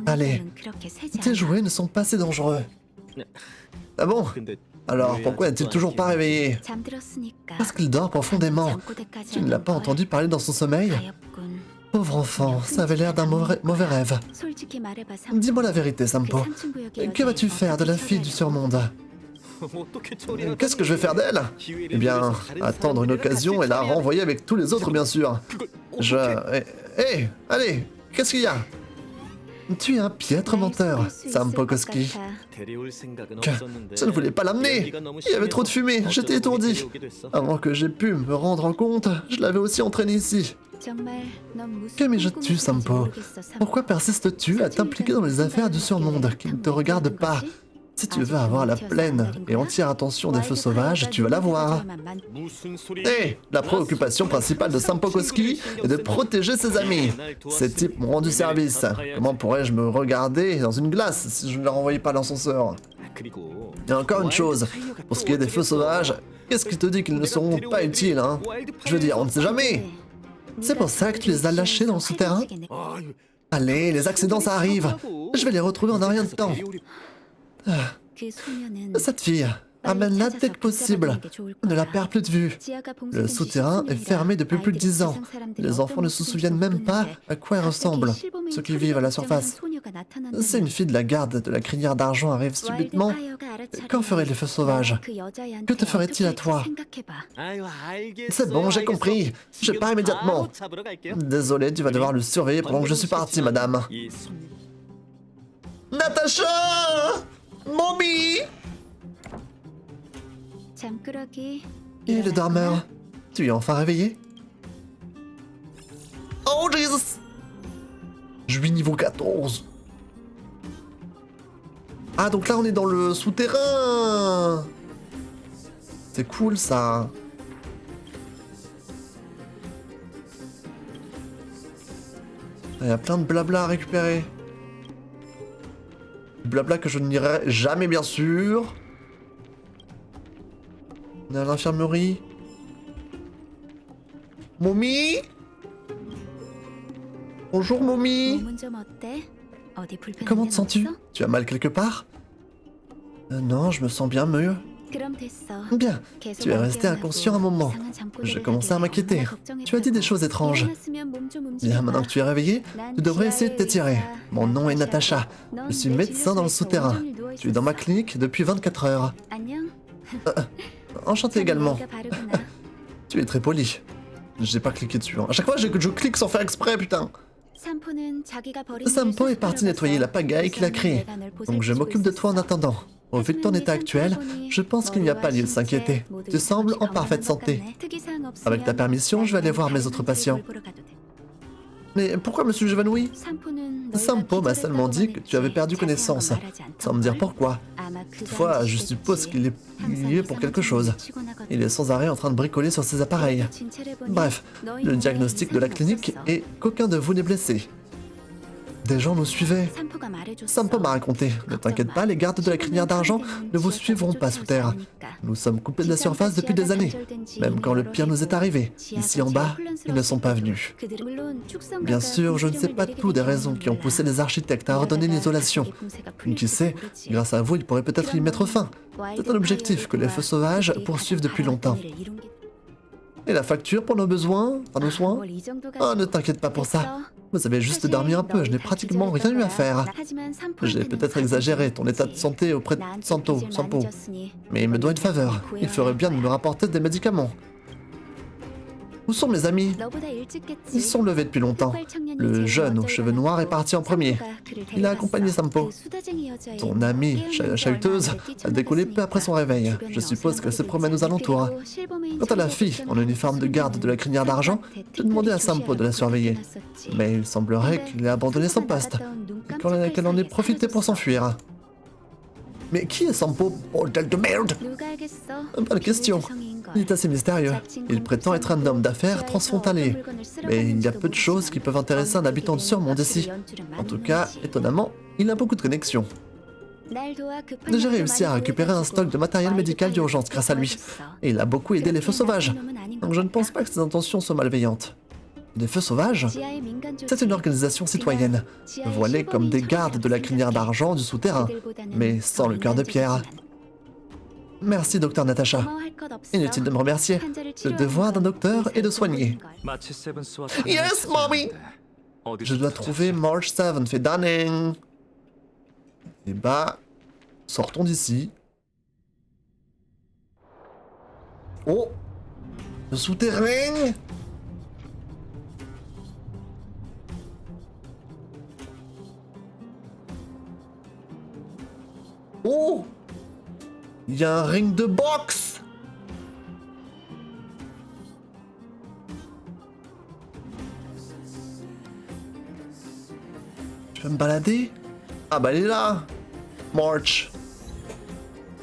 Allez, tes jouets ne sont pas assez dangereux. Ah bon? Alors pourquoi n'est-il toujours pas réveillé? Parce qu'il dort profondément. Tu ne l'as pas entendu parler dans son sommeil? Pauvre enfant, ça avait l'air d'un mauvais rêve. Dis-moi la vérité, Sampo. Que vas-tu faire de la fille du surmonde? Qu'est-ce que je vais faire d'elle? Eh bien, attendre une occasion et la renvoyer avec tous les autres, bien sûr. Hé, allez, qu'est-ce qu'il y a? Tu es un piètre menteur, Sampo Koski. Je ne voulais pas l'amener. Il y avait trop de fumée, j'étais étourdi. Avant que j'aie pu me rendre compte, je l'avais aussi entraîné ici. Que mijotes-tu, Sampo? Pourquoi persistes-tu à t'impliquer dans les affaires du surmonde qui ne te regardent pas? Si tu veux avoir la pleine et entière attention des feux sauvages, tu vas l'avoir. Hé, la préoccupation principale de Sampo Koski est de protéger ses amis. Ces types m'ont rendu service. Comment pourrais-je me regarder dans une glace si je ne leur envoyais pas l'ascenseur? Et encore une chose, pour ce qui est des feux sauvages, qu'est-ce qui te dit qu'ils ne seront pas utiles, hein? Je veux dire, on ne sait jamais. C'est pour ça que tu les as lâchés dans le souterrain? Allez, les accidents ça arrive. Je vais les retrouver en un rien de temps. Cette fille, amène-la dès que possible. Ne la perds plus de vue. Le souterrain est fermé depuis plus de 10 ans. Les enfants ne se souviennent même pas à quoi elle ressemble, ceux qui vivent à la surface. Si une fille de la garde de la crinière d'argent arrive subitement, qu'en feraient les feux sauvages? Que te ferait-il à toi? C'est bon, j'ai compris. Je pars immédiatement. Désolé, tu vas devoir le surveiller pendant que je suis parti, madame. Natacha! Mommy! Et le dormeur? Tu es enfin réveillé? Oh Jesus! Je suis niveau 14. Ah donc là on est dans le souterrain. C'est cool ça. Il y a plein de blabla à récupérer. Blabla que je n'irai jamais, bien sûr. On est à l'infirmerie. Mommy? Bonjour, Mommy. Comment te sens-tu? Tu as mal quelque part? Non, je me sens bien mieux. Bien, tu es resté inconscient un moment. Je commençais à m'inquiéter. Tu as dit des choses étranges. Bien, maintenant que tu es réveillé, tu devrais essayer de t'étirer. Mon nom est Natacha. Je suis médecin dans le souterrain. Tu es dans ma clinique depuis 24 heures. Enchanté également. Tu es très poli. J'ai pas cliqué dessus. À chaque fois, je clique sans faire exprès, putain. Sampo est parti nettoyer la pagaille qu'il a créée. Donc je m'occupe de toi en attendant. Au vu de ton état actuel, je pense qu'il n'y a pas lieu de s'inquiéter. Tu sembles en parfaite santé. Avec ta permission, je vais aller voir mes autres patients. Mais pourquoi me suis-je évanoui? Sampo m'a seulement dit que tu avais perdu connaissance, sans me dire pourquoi. Toutefois, je suppose qu'il est lié pour quelque chose. Il est sans arrêt en train de bricoler sur ses appareils. Bref, le diagnostic de la clinique est qu'aucun de vous n'est blessé. Des gens nous suivaient. Sampo m'a raconté. Ne t'inquiète pas, les gardes de la crinière d'argent ne vous suivront pas sous terre. Nous sommes coupés de la surface depuis des années. Même quand le pire nous est arrivé, ici en bas, ils ne sont pas venus. Bien sûr, je ne sais pas tout des raisons qui ont poussé les architectes à ordonner l'isolation. Qui sait, grâce à vous, ils pourraient peut-être y mettre fin. C'est un objectif que les feux sauvages poursuivent depuis longtemps. Et la facture pour nos besoins, nos soins? Oh, ne t'inquiète pas pour ça. Vous avez juste dormi un peu, je n'ai pratiquement rien eu à faire. J'ai peut-être exagéré ton état de santé auprès de Sampo. Mais il me doit une faveur. Il ferait bien de me rapporter des médicaments. Où sont mes amis? Ils sont levés depuis longtemps. Le jeune aux cheveux noirs est parti en premier. Il a accompagné Sampo. Ton amie chahuteuse a décollé peu après son réveil. Je suppose qu'elle se promène aux alentours. Quant à la fille en uniforme de garde de la crinière d'argent, j'ai demandé à Sampo de la surveiller. Mais il semblerait qu'il ait abandonné son poste et qu'elle en ait profité pour s'enfuir. Mais qui est Sampo, bordel de merde? Bonne question. Il est assez mystérieux. Il prétend être un homme d'affaires transfrontalier. Mais il y a peu de choses qui peuvent intéresser un habitant du surmonde ici. En tout cas, étonnamment, il a beaucoup de connexions. J'ai réussi à récupérer un stock de matériel médical d'urgence grâce à lui. Et il a beaucoup aidé les feux sauvages. Donc je ne pense pas que ses intentions soient malveillantes. Des feux sauvages? C'est une organisation citoyenne, voilée comme des gardes de la crinière d'argent du souterrain, mais sans le cœur de pierre. Merci, docteur Natacha. Inutile de me remercier. Le devoir d'un docteur est de soigner. Yes, mommy! Je dois trouver March 7 fait Dunning. Et bah, sortons d'ici. Oh! Le souterrain! Oh! Il y a un ring de boxe! Je peux me balader? Ah bah elle est là! March.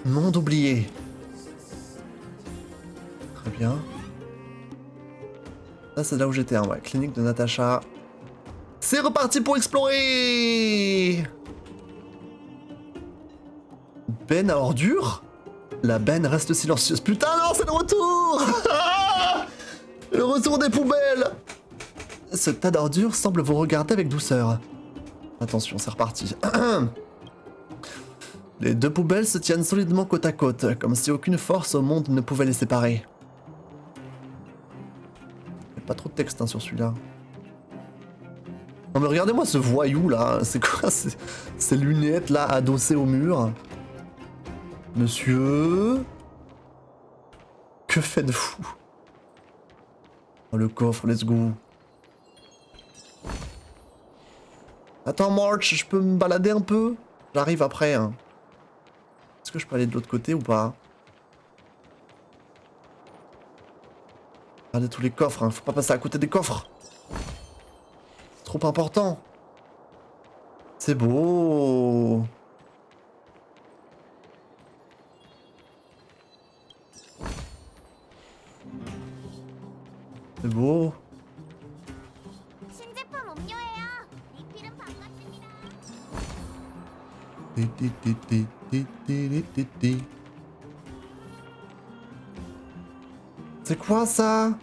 Monde oublié. Très bien. Là c'est là où j'étais, hein, ouais. Clinique de Natacha. C'est reparti pour explorer! Benne à ordures? La benne reste silencieuse. Putain non, c'est le retour! Le retour des poubelles! Ce tas d'ordures semble vous regarder avec douceur. Attention, c'est reparti. Les deux poubelles se tiennent solidement côte à côte, comme si aucune force au monde ne pouvait les séparer. Il n'y a pas trop de texte hein, sur celui-là. Non mais regardez-moi ce voyou là, c'est quoi ces lunettes là adossées au mur? Monsieur... Que faites-vous? Oh le coffre, let's go. Attends March, je peux me balader un peu? J'arrive après. Hein. Est-ce que je peux aller de l'autre côté ou pas? Regardez tous les coffres, hein. Faut pas passer à côté des coffres. C'est trop important. C'est beau. C'est beau. C'est quoi ça?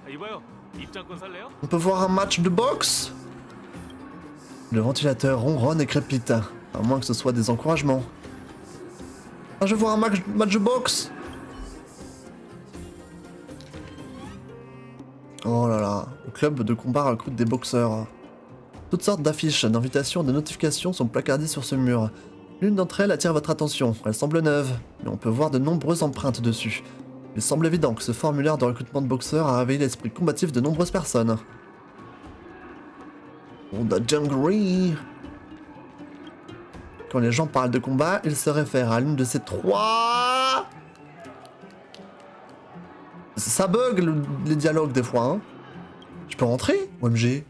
On peut voir un match de boxe? Le ventilateur ronronne et crépite, à moins que ce soit des encouragements. Ah, je veux voir un match de boxe! Oh là là, le club de combat recrute des boxeurs. Toutes sortes d'affiches, d'invitations, de notifications sont placardées sur ce mur. L'une d'entre elles attire votre attention, elle semble neuve, mais on peut voir de nombreuses empreintes dessus. Il semble évident que ce formulaire de recrutement de boxeurs a réveillé l'esprit combatif de nombreuses personnes. Oh, the Jungry. Quand les gens parlent de combat, ils se réfèrent à l'une de ces trois... Ça bug les dialogues des fois, hein. Je peux rentrer, OMG?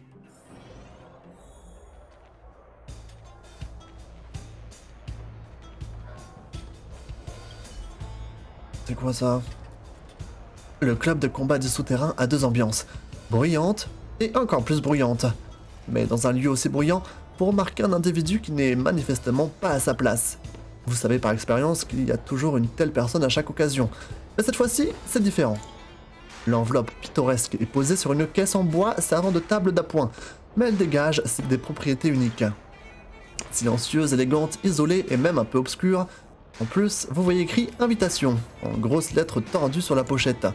C'est quoi ça? Le club de combat du souterrain a deux ambiances, bruyante et encore plus bruyante. Mais dans un lieu aussi bruyant, vous remarquez un individu qui n'est manifestement pas à sa place. Vous savez par expérience qu'il y a toujours une telle personne à chaque occasion, mais cette fois-ci, c'est différent. L'enveloppe pittoresque est posée sur une caisse en bois servant de table d'appoint, mais elle dégage des propriétés uniques. Silencieuse, élégante, isolée et même un peu obscure. En plus, vous voyez écrit « Invitation » en grosses lettres tordues sur la pochette.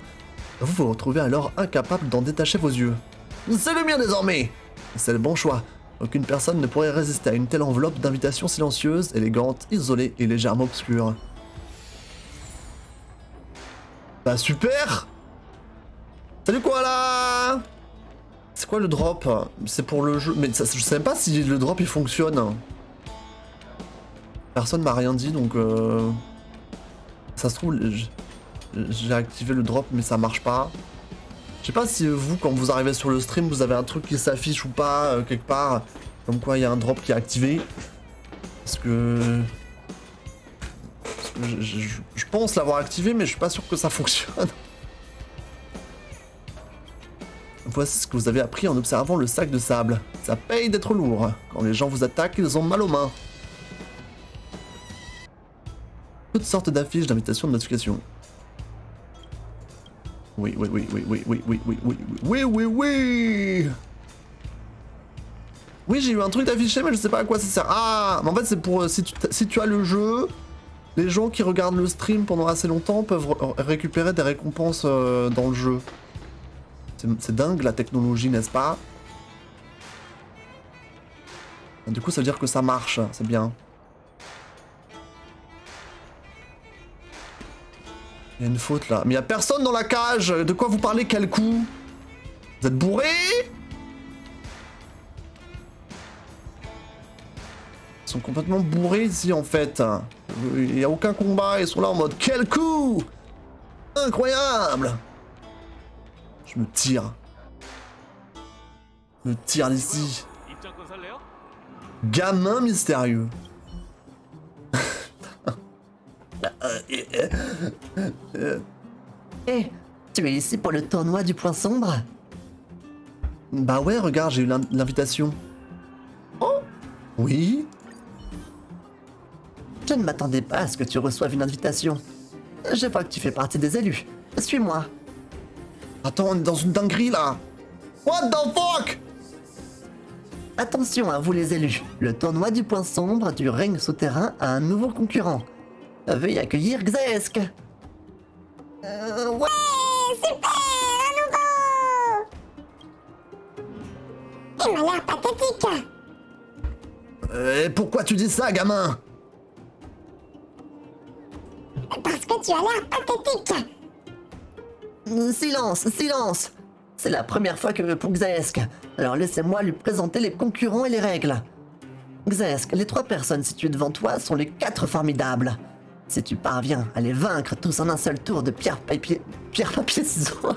Vous vous retrouvez alors incapable d'en détacher vos yeux. C'est le mien désormais! C'est le bon choix. Aucune personne ne pourrait résister à une telle enveloppe d'invitation silencieuse, élégante, isolée et légèrement obscure. Bah super! Salut quoi là? C'est quoi le drop? C'est pour le jeu... Mais ça, je sais même pas si le drop il fonctionne. Personne m'a rien dit donc... Ça se trouve... J'ai activé le drop mais ça marche pas. Je sais pas si vous, quand vous arrivez sur le stream, vous avez un truc qui s'affiche ou pas, quelque part. Comme quoi il y a un drop qui est activé. Parce que je pense l'avoir activé mais je suis pas sûr que ça fonctionne. Voici ce que vous avez appris en observant le sac de sable. Ça paye d'être lourd. Quand les gens vous attaquent, ils ont mal aux mains. Toutes sortes d'affiches, d'invitations, de notifications. Oui. Oui, j'ai eu un truc d'affiché, mais je sais pas à quoi ça sert. Ah, mais en fait, c'est pour si tu as le jeu, les gens qui regardent le stream pendant assez longtemps peuvent récupérer des récompenses dans le jeu. C'est dingue la technologie, n'est-ce pas? Du coup, ça veut dire que ça marche, c'est bien. Il y a une faute là. Mais il y a personne dans la cage. De quoi vous parlez? Quel coup? Vous êtes bourrés? Ils sont complètement bourrés ici en fait. Il n'y a aucun combat. Ils sont là en mode quel coup? Incroyable! Je me tire. Je me tire d'ici. Gamin mystérieux. Hé, tu es ici pour le tournoi du point sombre? Bah ouais, regarde, j'ai eu l'invitation. Oh? Oui? Je ne m'attendais pas à ce que tu reçoives une invitation. Je vois que tu fais partie des élus. Suis-moi. Attends, on est dans une dinguerie là. What the fuck? Attention à vous les élus. Le tournoi du point sombre du règne souterrain a un nouveau concurrent. Veuillez accueillir Xaesk. Ouais. Super, à nouveau. Il m'a l'air pathétique. Pourquoi tu dis ça, gamin? Parce que tu as l'air pathétique. Silence, silence. C'est la première fois que pour Xaesk. Alors laissez-moi lui présenter les concurrents et les règles. Xaesk, les 3 personnes situées devant toi sont les 4 formidables. Si tu parviens à les vaincre tous en un seul tour de pierre, papier, ciseaux,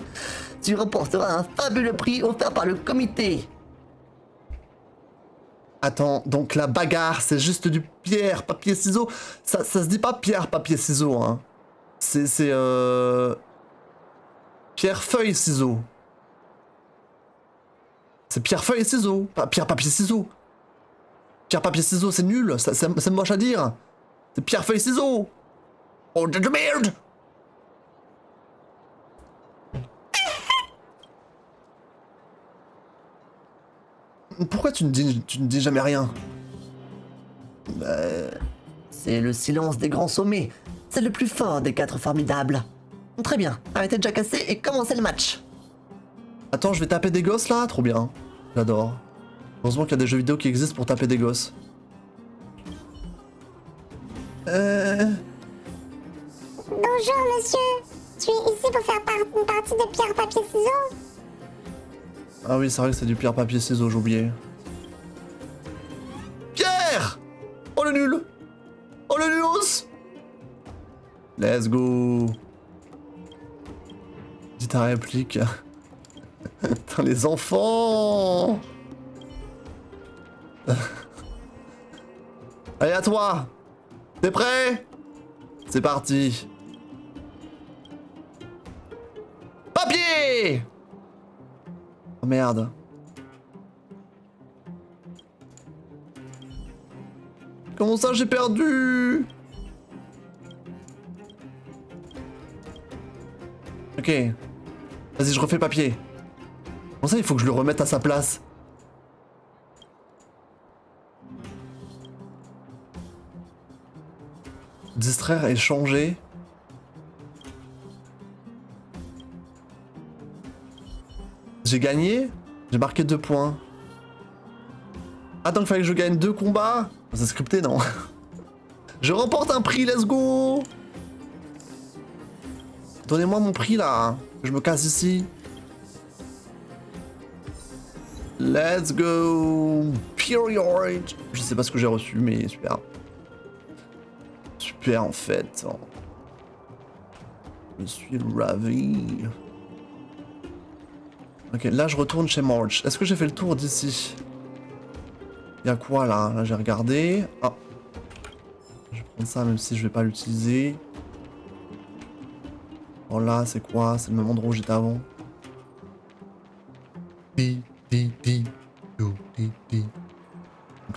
tu remporteras un fabuleux prix offert par le comité. Attends, donc la bagarre, c'est juste du pierre, papier, ciseaux. Ça se dit pas pierre, papier, ciseaux, hein. C'est pierre, feuille, ciseaux. C'est pierre, feuille et ciseaux, pas pierre, papier, ciseaux. Pierre, papier, ciseaux, c'est nul, c'est moche à dire. C'est pierre, feuille, ciseaux. Oh, de merde! Pourquoi tu ne dis jamais rien? C'est le silence des grands sommets. C'est le plus fort des 4 formidables. Très bien, arrêtez de jacasser et commencez le match. Attends, je vais taper des gosses là? Trop bien. J'adore. Heureusement qu'il y a des jeux vidéo qui existent pour taper des gosses. Bonjour, monsieur. Tu es ici pour faire une partie de pierre, papier, ciseaux? Ah oui, c'est vrai que c'est du pierre, papier, ciseaux, j'ai oublié. Pierre! Oh le nul! Oh le nulos! Let's go! Dis ta réplique. Putain, les enfants! Allez, à toi! T'es prêt? C'est parti! Papier! Oh merde. Comment ça j'ai perdu? Ok. Vas-y, je refais papier. Comment ça, il faut que je le remette à sa place? Distraire et changer. J'ai gagné? J'ai marqué 2 points. Ah, donc il fallait que je gagne 2 combats? C'est scripté, non? Je remporte un prix, let's go! Donnez-moi mon prix, là. Que je me casse ici. Let's go! Period! Je sais pas ce que j'ai reçu, mais super. Super, en fait. Je suis ravi. Ok, là je retourne chez March. Est-ce que j'ai fait le tour d'ici? Y'a quoi là? Là j'ai regardé. Ah. Je vais prendre ça même si je vais pas l'utiliser. Oh là, c'est quoi? C'est le même endroit où j'étais avant. Donc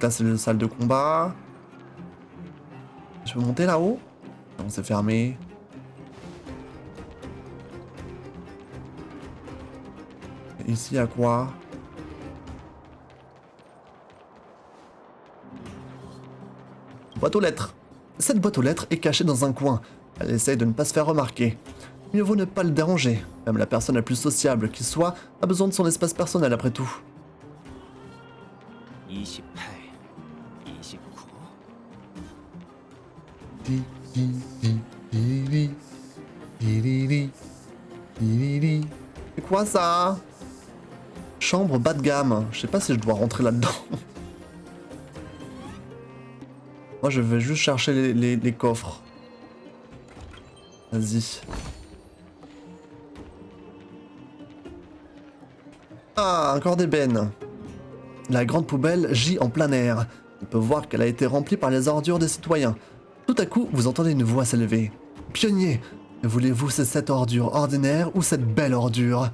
là c'est la salle de combat. Je peux monter là-haut? Non, c'est fermé. Ici, à quoi? Boîte aux lettres. Cette boîte aux lettres est cachée dans un coin. Elle essaye de ne pas se faire remarquer. Mieux vaut ne pas le déranger. Même la personne la plus sociable qui soit a besoin de son espace personnel après tout. 一姓太，一姓苦。 C'est quoi ça? Chambre bas de gamme. Je sais pas si je dois rentrer là-dedans. Moi je vais juste chercher les coffres. Vas-y. Ah, encore des bennes. La grande poubelle gît en plein air. On peut voir qu'elle a été remplie par les ordures des citoyens. Tout à coup, vous entendez une voix s'élever. Pionnier, voulez-vous cette ordure ordinaire ou cette belle ordure?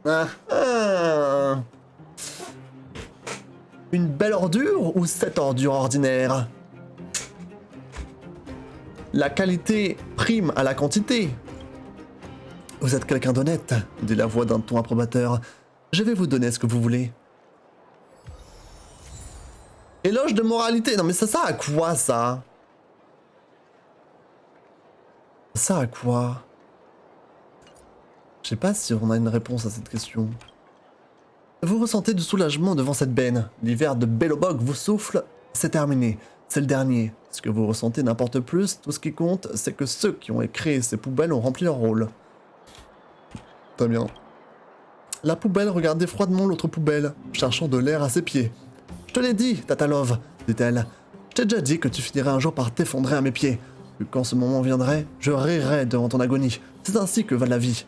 Ah, ah. Une belle ordure ou cette ordure ordinaire? La qualité prime à la quantité. Vous êtes quelqu'un d'honnête, dit la voix d'un ton approbateur. Je vais vous donner ce que vous voulez. Éloge de moralité. Non mais ça sert à quoi ça? Ça sert à quoi? Je sais pas si on a une réponse à cette question. Vous ressentez du soulagement devant cette benne. L'hiver de Belobog vous souffle. C'est terminé. C'est le dernier. Ce que vous ressentez n'importe plus. Tout ce qui compte, c'est que ceux qui ont créé ces poubelles ont rempli leur rôle. Très bien. La poubelle regardait froidement l'autre poubelle, cherchant de l'air à ses pieds. Je te l'ai dit, Tatalov, dit-elle. Je t'ai déjà dit que tu finirais un jour par t'effondrer à mes pieds. Que quand ce moment viendrait, je rirais devant ton agonie. C'est ainsi que va la vie.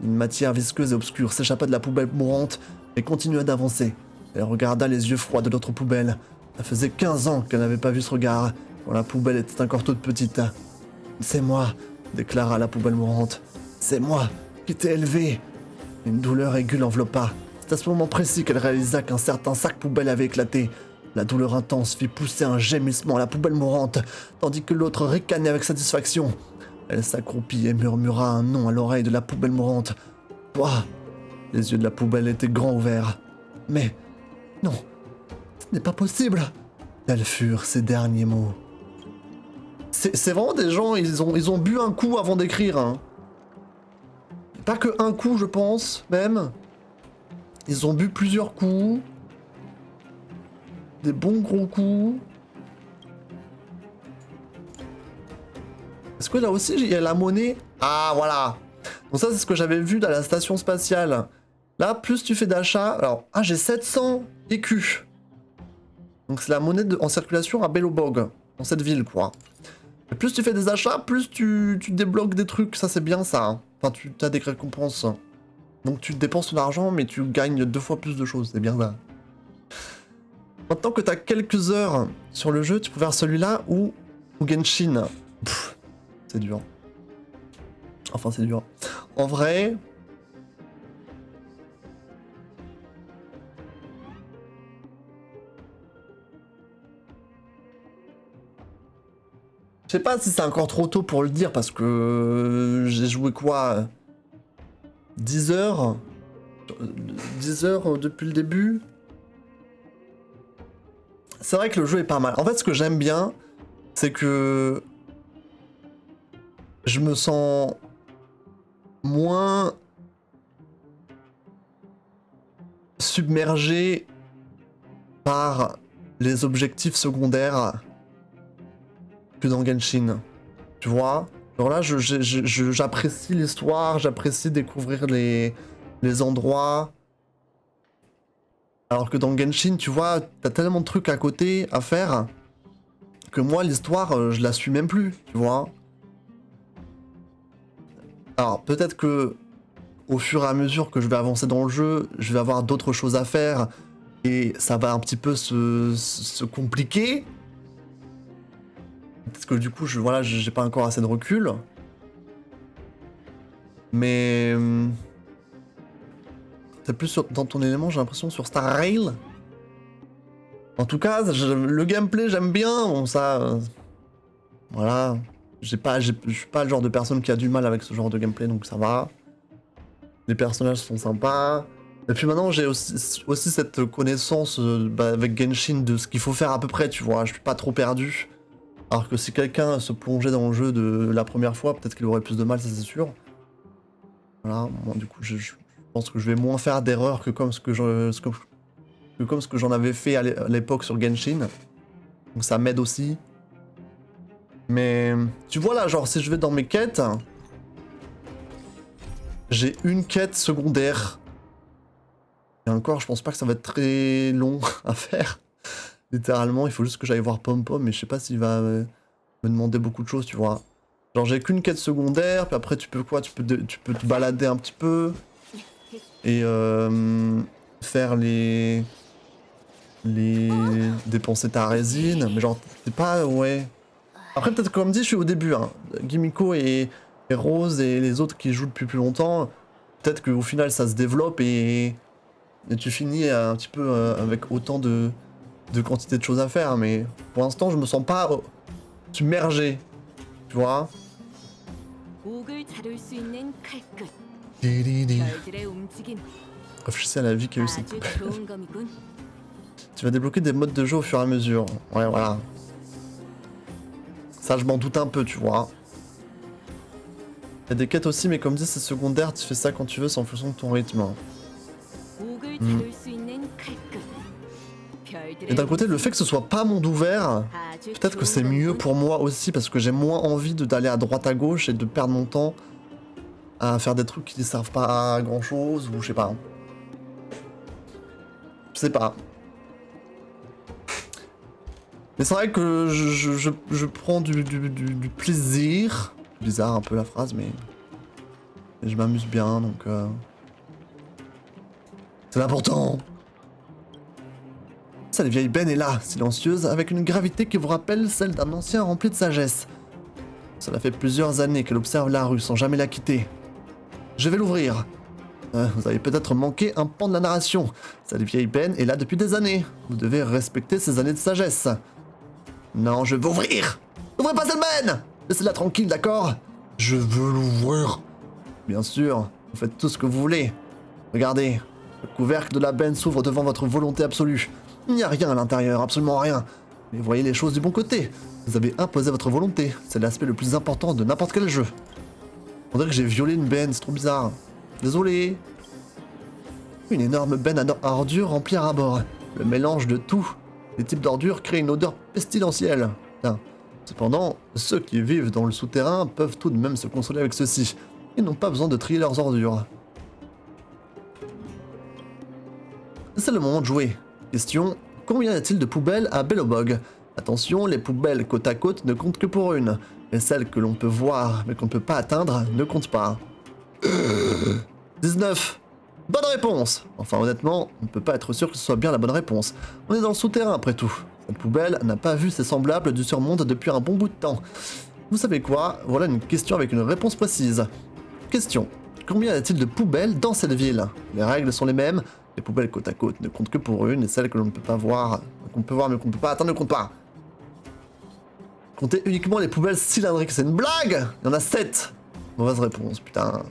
Une matière visqueuse et obscure s'échappa de la poubelle mourante et continua d'avancer. Elle regarda les yeux froids de l'autre poubelle. Ça faisait 15 ans qu'elle n'avait pas vu ce regard, quand la poubelle était encore toute petite. C'est moi, déclara la poubelle mourante. C'est moi qui t'ai élevé. Une douleur aiguë l'enveloppa. C'est à ce moment précis qu'elle réalisa qu'un certain sac poubelle avait éclaté. La douleur intense fit pousser un gémissement à la poubelle mourante, tandis que l'autre ricanait avec satisfaction. Elle s'accroupit et murmura un nom à l'oreille de la poubelle mourante. Toi. Les yeux de la poubelle étaient grands ouverts. Mais non, ce n'est pas possible. Tels furent ses derniers mots. C'est vraiment des gens, ils ont bu un coup avant d'écrire. Hein. Pas que un coup, je pense, même. Ils ont bu plusieurs coups. Des bons gros coups. Est-ce que là aussi, il y a la monnaie? Ah, voilà. Donc ça, c'est ce que j'avais vu dans la station spatiale. Là, plus tu fais d'achats... Alors, ah, j'ai 700 écus. Donc c'est la monnaie en circulation à Belobog. Dans cette ville, quoi. Et plus tu fais des achats, plus tu débloques des trucs. Ça, c'est bien, ça. Hein. Enfin, tu as des récompenses. Donc tu dépenses ton argent, mais tu gagnes 2 fois plus de choses. C'est bien ça. Maintenant que tu as quelques heures sur le jeu, tu peux faire celui-là ou Genshin. Pff, c'est dur. Enfin, c'est dur. En vrai... Je sais pas si c'est encore trop tôt pour le dire parce que j'ai joué quoi 10 heures 10 heures depuis le début. C'est vrai que le jeu est pas mal. En fait, ce que j'aime bien, c'est que je me sens moins submergé par les objectifs secondaires que dans Genshin, tu vois. Alors là, j'apprécie l'histoire, j'apprécie découvrir les endroits. Alors que dans Genshin, tu vois, t'as tellement de trucs à côté à faire que moi, l'histoire, je la suis même plus, tu vois. Alors peut-être que au fur et à mesure que je vais avancer dans le jeu, je vais avoir d'autres choses à faire et ça va un petit peu se compliquer. Parce que du coup, voilà, j'ai pas encore assez de recul. Mais... T'es plus dans ton élément, j'ai l'impression, sur Star Rail. En tout cas, le gameplay, j'aime bien. Bon, ça... voilà. Je suis pas le genre de personne qui a du mal avec ce genre de gameplay, donc ça va. Les personnages sont sympas. Et puis maintenant, j'ai aussi cette connaissance avec Genshin de ce qu'il faut faire à peu près, tu vois. Je suis pas trop perdu. Alors que si quelqu'un se plongeait dans le jeu de la première fois, peut-être qu'il aurait plus de mal, ça c'est sûr. Voilà, moi du coup, je pense que je vais moins faire d'erreurs que comme ce que j'en avais fait à l'époque sur Genshin. Donc ça m'aide aussi. Mais tu vois là, genre si je vais dans mes quêtes, j'ai une quête secondaire. Et encore, je pense pas que ça va être très long à faire. Littéralement, il faut juste que j'aille voir Pom Pom, mais je sais pas s'il va me demander beaucoup de choses, tu vois. Genre j'ai qu'une quête secondaire, puis après tu peux quoi, tu peux te balader un petit peu et faire dépenser ta résine, mais genre c'est pas ouais. Après peut-être comme dit, je suis au début, hein. Gimiko et Rose et les autres qui jouent depuis plus longtemps, peut-être qu'au final ça se développe et tu finis un petit peu avec autant de quantité de choses à faire, mais pour l'instant je me sens pas submergé, tu vois. Réfléchissez à la vie qu'a eu cette poupée. Tu vas débloquer des modes de jeu au fur et à mesure. Ouais, voilà. Ça, je m'en doute un peu, tu vois. Il y a des quêtes aussi, mais comme dit, c'est secondaire, tu fais ça quand tu veux, c'est en fonction de ton rythme. Et d'un côté, le fait que ce soit pas monde ouvert, peut-être que c'est mieux pour moi aussi, parce que j'ai moins envie d'aller à droite à gauche et de perdre mon temps à faire des trucs qui ne servent pas à grand chose, ou je sais pas. Je sais pas. Mais c'est vrai que je prends du plaisir. Bizarre un peu la phrase, mais je m'amuse bien, donc c'est l'important. Cette vieille Ben est là, silencieuse, avec une gravité qui vous rappelle celle d'un ancien rempli de sagesse. Cela fait plusieurs années qu'elle observe la rue sans jamais la quitter. Je vais l'ouvrir. Vous avez peut-être manqué un pan de la narration. Cette vieille Ben est là depuis des années. Vous devez respecter ces années de sagesse. Non, je veux ouvrir. N'ouvrez pas cette Ben. Laissez-la tranquille, d'accord? Je veux l'ouvrir. Bien sûr, vous faites tout ce que vous voulez. Regardez, le couvercle de la benne s'ouvre devant votre volonté absolue. Il n'y a rien à l'intérieur, absolument rien. Mais voyez les choses du bon côté. Vous avez imposé votre volonté. C'est l'aspect le plus important de n'importe quel jeu. On dirait que j'ai violé une benne, c'est trop bizarre. Désolé. Une énorme benne à ordures remplie à ras-bord. Le mélange de tout. Les types d'ordures créent une odeur pestilentielle. Putain. Cependant, ceux qui vivent dans le souterrain peuvent tout de même se consoler avec ceci. Ils n'ont pas besoin de trier leurs ordures. C'est le moment de jouer. Question, combien y a-t-il de poubelles à Belobog? Attention, les poubelles côte à côte ne comptent que pour une. Et celles que l'on peut voir mais qu'on ne peut pas atteindre ne comptent pas. 19. Bonne réponse. Enfin honnêtement, on ne peut pas être sûr que ce soit bien la bonne réponse. On est dans le souterrain après tout. Cette poubelle n'a pas vu ses semblables du surmonde depuis un bon bout de temps. Vous savez quoi? Voilà une question avec une réponse précise. Question. Combien y a-t-il de poubelles dans cette ville? Les règles sont les mêmes. Les poubelles côte à côte ne comptent que pour une et celles que l'on ne peut pas voir, qu'on peut voir mais qu'on ne peut pas atteindre ne comptent pas. Comptez uniquement les poubelles cylindriques. C'est une blague! Il y en a 7. Mauvaise réponse, putain.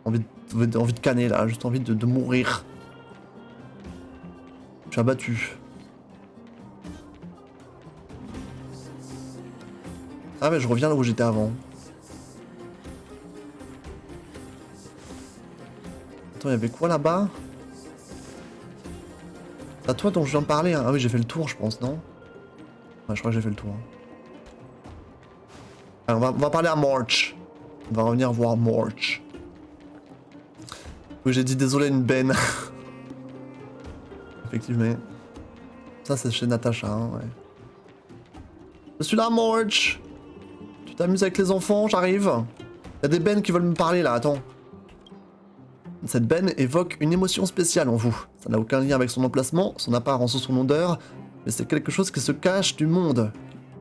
Envie de canner là, juste envie de mourir. Je suis abattu. Ah mais je reviens là où j'étais avant. Attends, il y avait quoi là-bas? C'est à toi dont je viens de parler, hein. Ah oui, j'ai fait le tour, je pense, non? Ouais, je crois que j'ai fait le tour. Alors, on va parler à March. On va revenir voir March. Oui, j'ai dit désolé, une benne. Effectivement. Ça, c'est chez Natacha, hein, ouais. Je suis là, March. Tu t'amuses avec les enfants, j'arrive. Il y a des bennes qui veulent me parler, là, attends. Cette benne évoque une émotion spéciale en vous. Ça n'a aucun lien avec son emplacement, son apparence ou son odeur, mais c'est quelque chose qui se cache du monde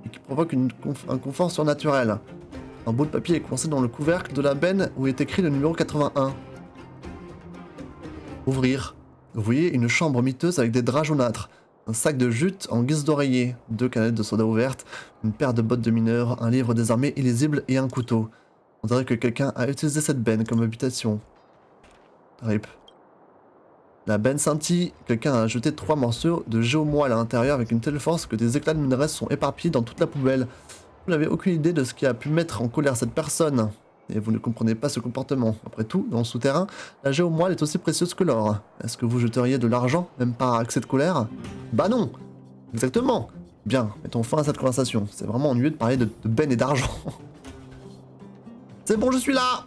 et qui provoque un confort surnaturel. Un bout de papier est coincé dans le couvercle de la benne où est écrit le numéro 81. Ouvrir. Vous voyez une chambre miteuse avec des draps jaunâtres, un sac de jute en guise d'oreiller, 2 canettes de soda ouvertes, une paire de bottes de mineur, un livre désarmé illisible et un couteau. On dirait que quelqu'un a utilisé cette benne comme habitation. RIP. La benne scintille. Quelqu'un a ajouté 3 morceaux de géomoelle à l'intérieur avec une telle force que des éclats de minerais sont éparpillés dans toute la poubelle. Vous n'avez aucune idée de ce qui a pu mettre en colère cette personne. Et vous ne comprenez pas ce comportement. Après tout, dans le souterrain, la géomoelle est aussi précieuse que l'or. Est-ce que vous jeteriez de l'argent, même par accès de colère? Bah non. Exactement. Bien, mettons fin à cette conversation. C'est vraiment ennuyeux de parler de benne et d'argent. C'est bon, je suis là.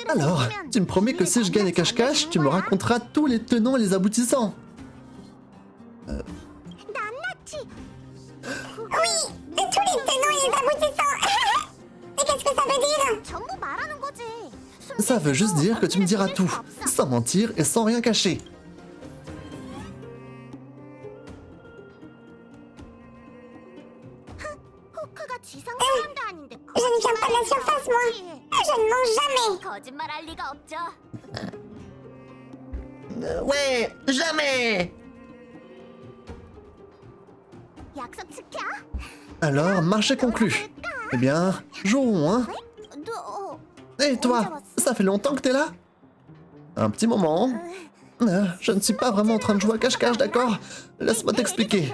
Alors, tu me promets que si je gagne cache-cache, tu me raconteras tous les tenants et les aboutissants. Oui, tous les tenants et les aboutissants. Et qu'est-ce que ça veut dire? Ça veut juste dire que tu me diras tout, sans mentir et sans rien cacher. Je ne viens pas de la surface, moi. Je ne mens jamais. Ouais, jamais. Alors, marché conclu. Eh bien, jouons, hein. Et toi, ça fait longtemps que t'es là? Un petit moment. Je ne suis pas vraiment en train de jouer à cache-cache, d'accord? Laisse-moi t'expliquer.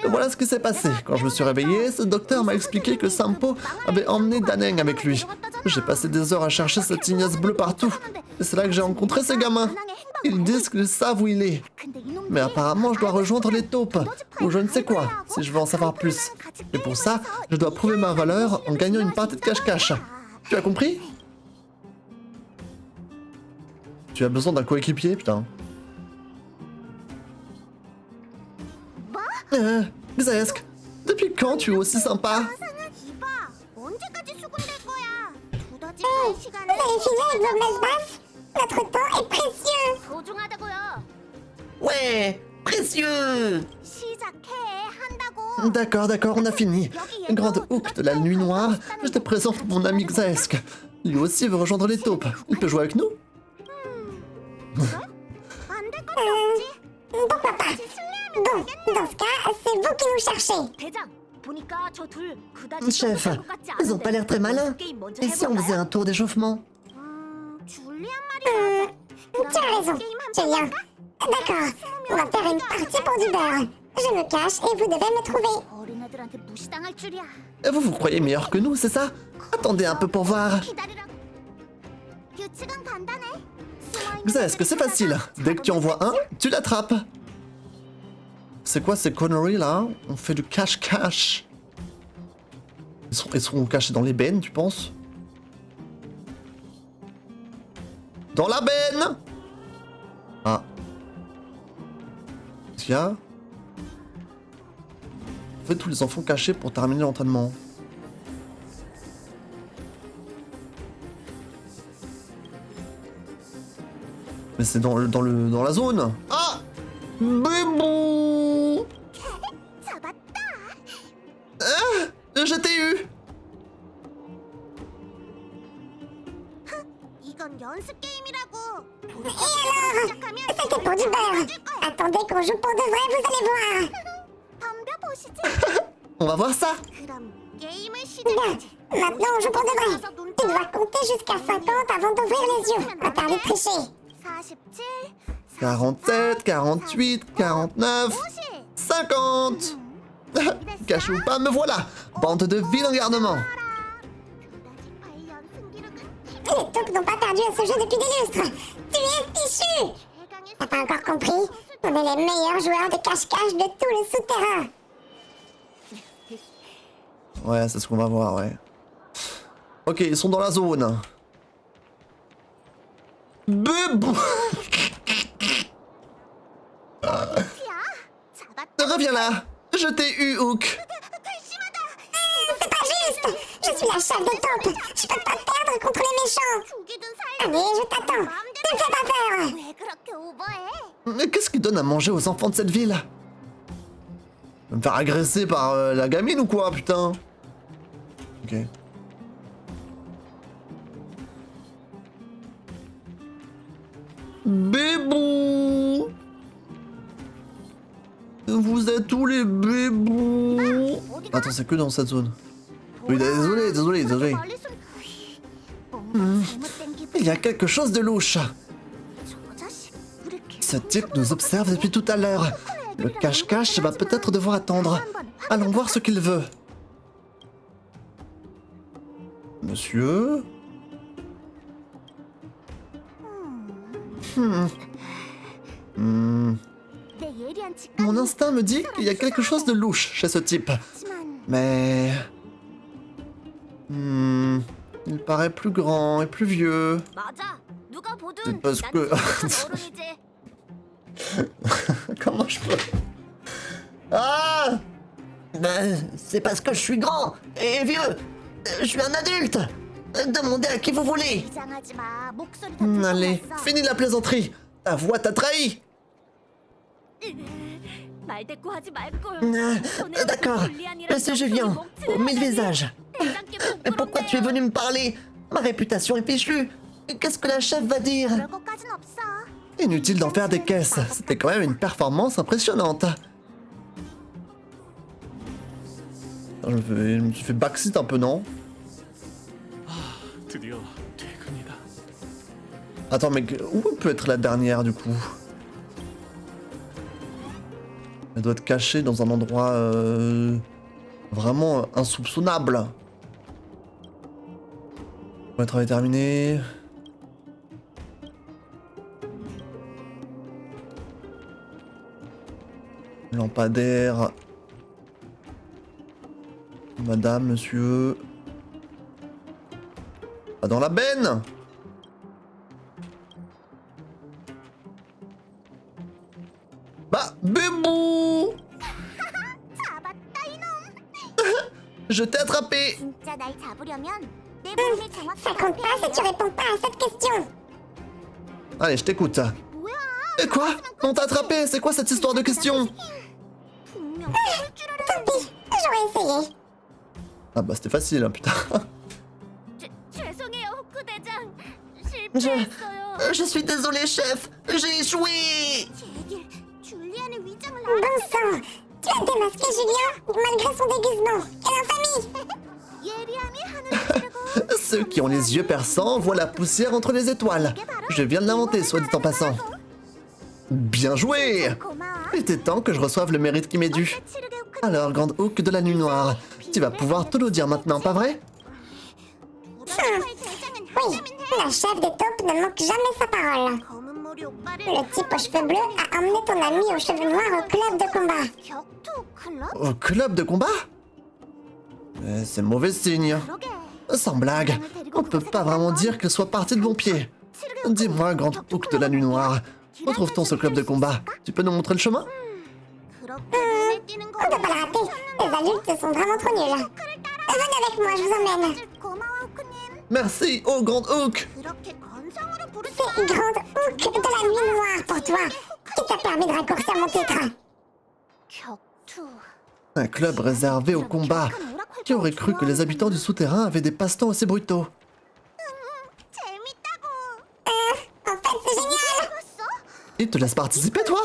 Voilà ce qui s'est passé. Quand je me suis réveillé, ce docteur m'a expliqué que Sampo avait emmené Daneng avec lui. J'ai passé des heures à chercher cette ignace bleue partout. Et c'est là que j'ai rencontré ces gamins. Ils disent qu'ils savent où il est. Mais apparemment, je dois rejoindre les taupes, ou je ne sais quoi, si je veux en savoir plus. Et pour ça, je dois prouver ma valeur en gagnant une partie de cache-cache. Tu as compris? Tu as besoin d'un coéquipier, putain. Xaesk, depuis quand tu es aussi sympa? Vous allez finir avec vos messes basses? Notre temps est précieux. Ouais, précieux. D'accord, on a fini. Grande Hook de la nuit noire, je te présente mon ami Xaesk. Lui aussi veut rejoindre les taupes. Il peut jouer avec nous? Pourquoi pas? Bon, dans ce cas, c'est vous qui nous cherchez. Chef, ils ont pas l'air très malins. Et si on faisait un tour d'échauffement? Tu as raison, Julien. D'accord, on va faire une partie pour du beurre. Je me cache et vous devez me trouver. Et vous croyez meilleur que nous, c'est ça? Attendez un peu pour voir. Xaesk, c'est facile. Dès que tu en vois un, tu l'attrapes. C'est quoi ces conneries là? On fait du cache-cache. Ils seront cachés dans les bennes, tu penses? Dans la benne! Ah. Tiens. En fait, tous les enfants cachés pour terminer l'entraînement. Mais c'est dans la zone. Ah! Bébou! Ah! Je t'ai eu! C'était pour du beurre. Attendez qu'on joue pour de vrai, vous allez voir. On va voir ça. Bien, maintenant on joue pour de vrai. Tu dois compter jusqu'à 50 avant d'ouvrir les yeux. À part de tricher. 47, 48, 49, 50. Caché ou pas, me voilà. Bande de vilains garnements. Les taupes n'ont pas perdu à ce jeu depuis des lustres. Tu es fichu. T'as pas encore compris? On est les meilleurs joueurs de cache-cache de tout le souterrain. Ouais, c'est ce qu'on va voir, ouais. Ok, ils sont dans la zone. Bébou. Reviens là. Je t'ai eu, Hook. C'est pas juste. Je suis la chef des taupes. Je peux pas perdre contre les méchants. Allez, je t'attends. Ne me fais pas peur. Mais qu'est-ce qui donne à manger aux enfants de cette ville? Me faire agresser par la gamine ou quoi, putain? Ok. Bébou! Vous êtes tous les bébous? Attends, c'est que dans cette zone. Oui, désolé. Il y a quelque chose de louche. Ce type nous observe depuis tout à l'heure. Le cache-cache va peut-être devoir attendre. Allons voir ce qu'il veut. Monsieur? Mon instinct me dit qu'il y a quelque chose de louche chez ce type. Mais... il paraît plus grand et plus vieux. C'est parce que... Comment je peux... Ah c'est parce que je suis grand et vieux. Je suis un adulte. Demandez à qui vous voulez. Allez, finis la plaisanterie. Ta voix t'a trahi. D'accord. Monsieur Julien, aux 1000 visages. Mais pourquoi tu es venu me parler? Ma réputation est fichue. Qu'est-ce que la chef va dire? Inutile d'en faire des caisses. C'était quand même une performance impressionnante. Je me suis fait backseat un peu, non? 드디어 퇴근이다. Attends, mais où peut être la dernière, du coup? Elle doit être cachée dans un endroit... vraiment insoupçonnable. Le travail est terminé. Lampadaire. Madame, monsieur... Pas dans la benne! Bah, bébou! Je t'ai attrapé! Ça compte pas si tu réponds pas à cette question. Allez, je t'écoute. Et quoi? On t'a attrapé? C'est quoi cette histoire de questions? Tant pis, j'aurais essayé. Ah bah c'était facile, hein, putain. Je suis désolé, chef. J'ai échoué. Bon sang, tu as démasqué Julien malgré son déguisement. Quelle infamie! Ceux qui ont les yeux perçants voient la poussière entre les étoiles. Je viens de l'inventer, soit dit en passant. Bien joué! Il était temps que je reçoive le mérite qui m'est dû. Alors, Grande Hook de la Nuit Noire, tu vas pouvoir tout nous dire maintenant, pas vrai? Oui, la chef des taupes ne manque jamais sa parole. Le type aux cheveux bleus a emmené ton ami aux cheveux noirs au club de combat. Au club de combat? C'est mauvais signe. Sans blague, on peut pas vraiment dire qu'elle soit partie de bon pied. Dis-moi, Grande Hook de la Nuit Noire, où trouve-t-on ce club de combat? Tu peux nous montrer le chemin? On peut pas le rater, les adultes sont vraiment trop nuls. Venez avec moi, je vous emmène. Merci, oh Grande Hook! C'est Grande Hook de la Nuit Noire pour toi, qui t'a permis de raccourcir mon titre. Un club réservé au combat. Qui aurait cru que les habitants du souterrain avaient des passe-temps aussi brutaux? En fait, c'est génial. Ils te laissent participer, toi?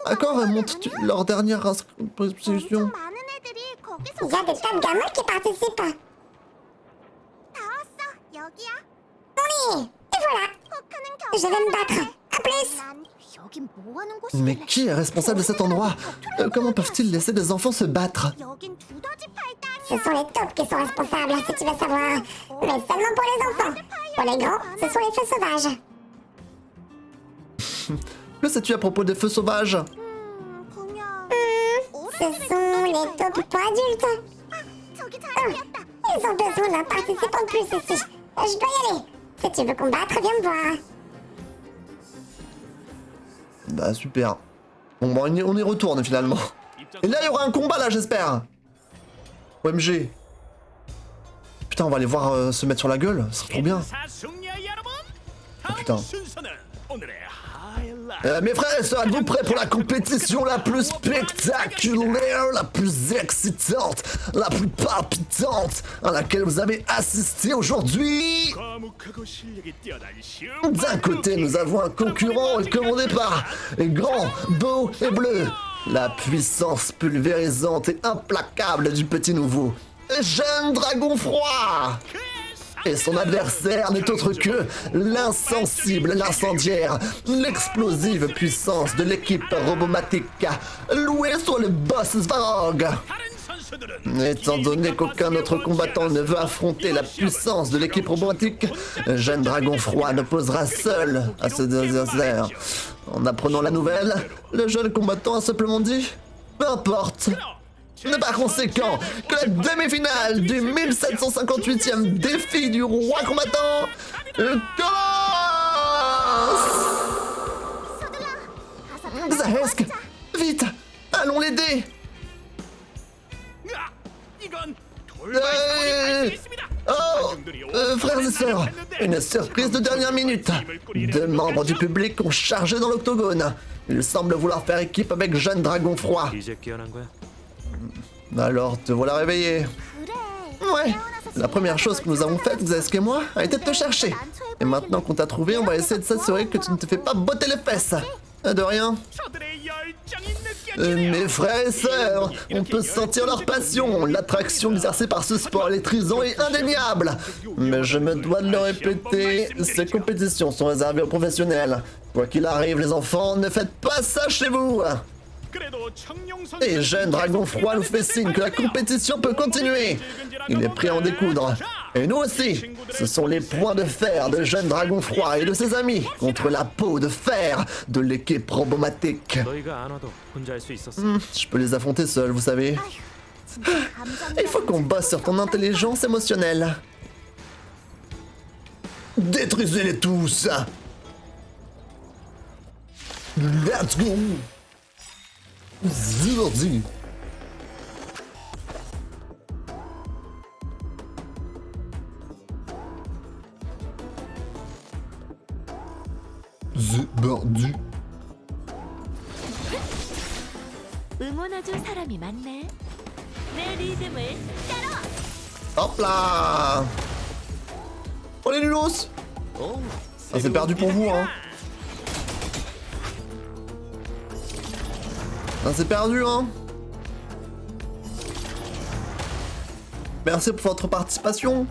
À quand remonte leur dernière inscription? Il y a des tas de gamins qui participent. On y est. Et voilà. Je vais me battre. À plus. Mais qui est responsable de cet endroit? Comment peuvent-ils laisser des enfants se battre? Ce sont les taupes qui sont responsables, si tu veux savoir. Mais seulement pour les enfants. Pour les grands, ce sont les feux sauvages. Que sais-tu à propos des feux sauvages? Ce sont les taupes pour adultes. Ils ont besoin d'un participant de plus ici. Je dois y aller. Si tu veux combattre, viens me voir. Bah super. Bon, bah, on y retourne finalement. Et là, il y aura un combat là, j'espère. OMG. Putain, on va aller voir se mettre sur la gueule. C'est trop bien. Oh putain. Mes frères et sœurs, êtes-vous prêts pour la compétition la plus spectaculaire, la plus excitante, la plus palpitante à laquelle vous avez assisté aujourd'hui? D'un côté, nous avons un concurrent commandé par grand, beau et bleu. La puissance pulvérisante et implacable du petit nouveau. Jeune dragon froid. Et son adversaire n'est autre que l'insensible, l'incendiaire, l'explosive puissance de l'équipe Robomatic, louée sur le boss Svarog. Étant donné qu'aucun autre combattant ne veut affronter la puissance de l'équipe Robomatic, Jeune Dragon Froid ne posera seul à ce adversaire. En apprenant la nouvelle, le jeune combattant a simplement dit « Peu importe ». Par conséquent, que la demi-finale du 1758e défi du roi combattant commence. Xaesk, vite, allons l'aider. Frères et sœurs, une surprise de dernière minute. 2 membres du public ont chargé dans l'octogone. Ils semblent vouloir faire équipe avec Jeune Dragon Froid. 이제 깨어난 거야? Alors, te voilà réveillé. Ouais, la première chose que nous avons faite, Xaesk et moi, a été de te chercher. Et maintenant qu'on t'a trouvé, on va essayer de s'assurer que tu ne te fais pas botter les fesses. De rien. Mes frères et sœurs, on peut sentir leur passion. L'attraction exercée par ce sport électrisant est indéniable. Mais je me dois de le répéter, ces compétitions sont réservées aux professionnels. Quoi qu'il arrive, les enfants, ne faites pas ça chez vous. Et Jeune Dragon Froid nous fait signe que la compétition peut continuer. Il est prêt à en découdre. Et nous aussi. Ce sont les points de fer de Jeune Dragon Froid et de ses amis contre la peau de fer de l'équipe Robomatic. 너희가 안 와도 혼자 할 수 있었어. Je peux les affronter seul, vous savez. Il faut qu'on bosse sur ton intelligence émotionnelle. Détruisez-les tous. Let's go. Zordi. Zordi. 응원해줄 사람이 많네. 내 리듬을 따라. Hop là. Oh les nulos. Ah, c'est perdu pour vous, hein. Ah, c'est perdu, hein. Merci pour votre participation.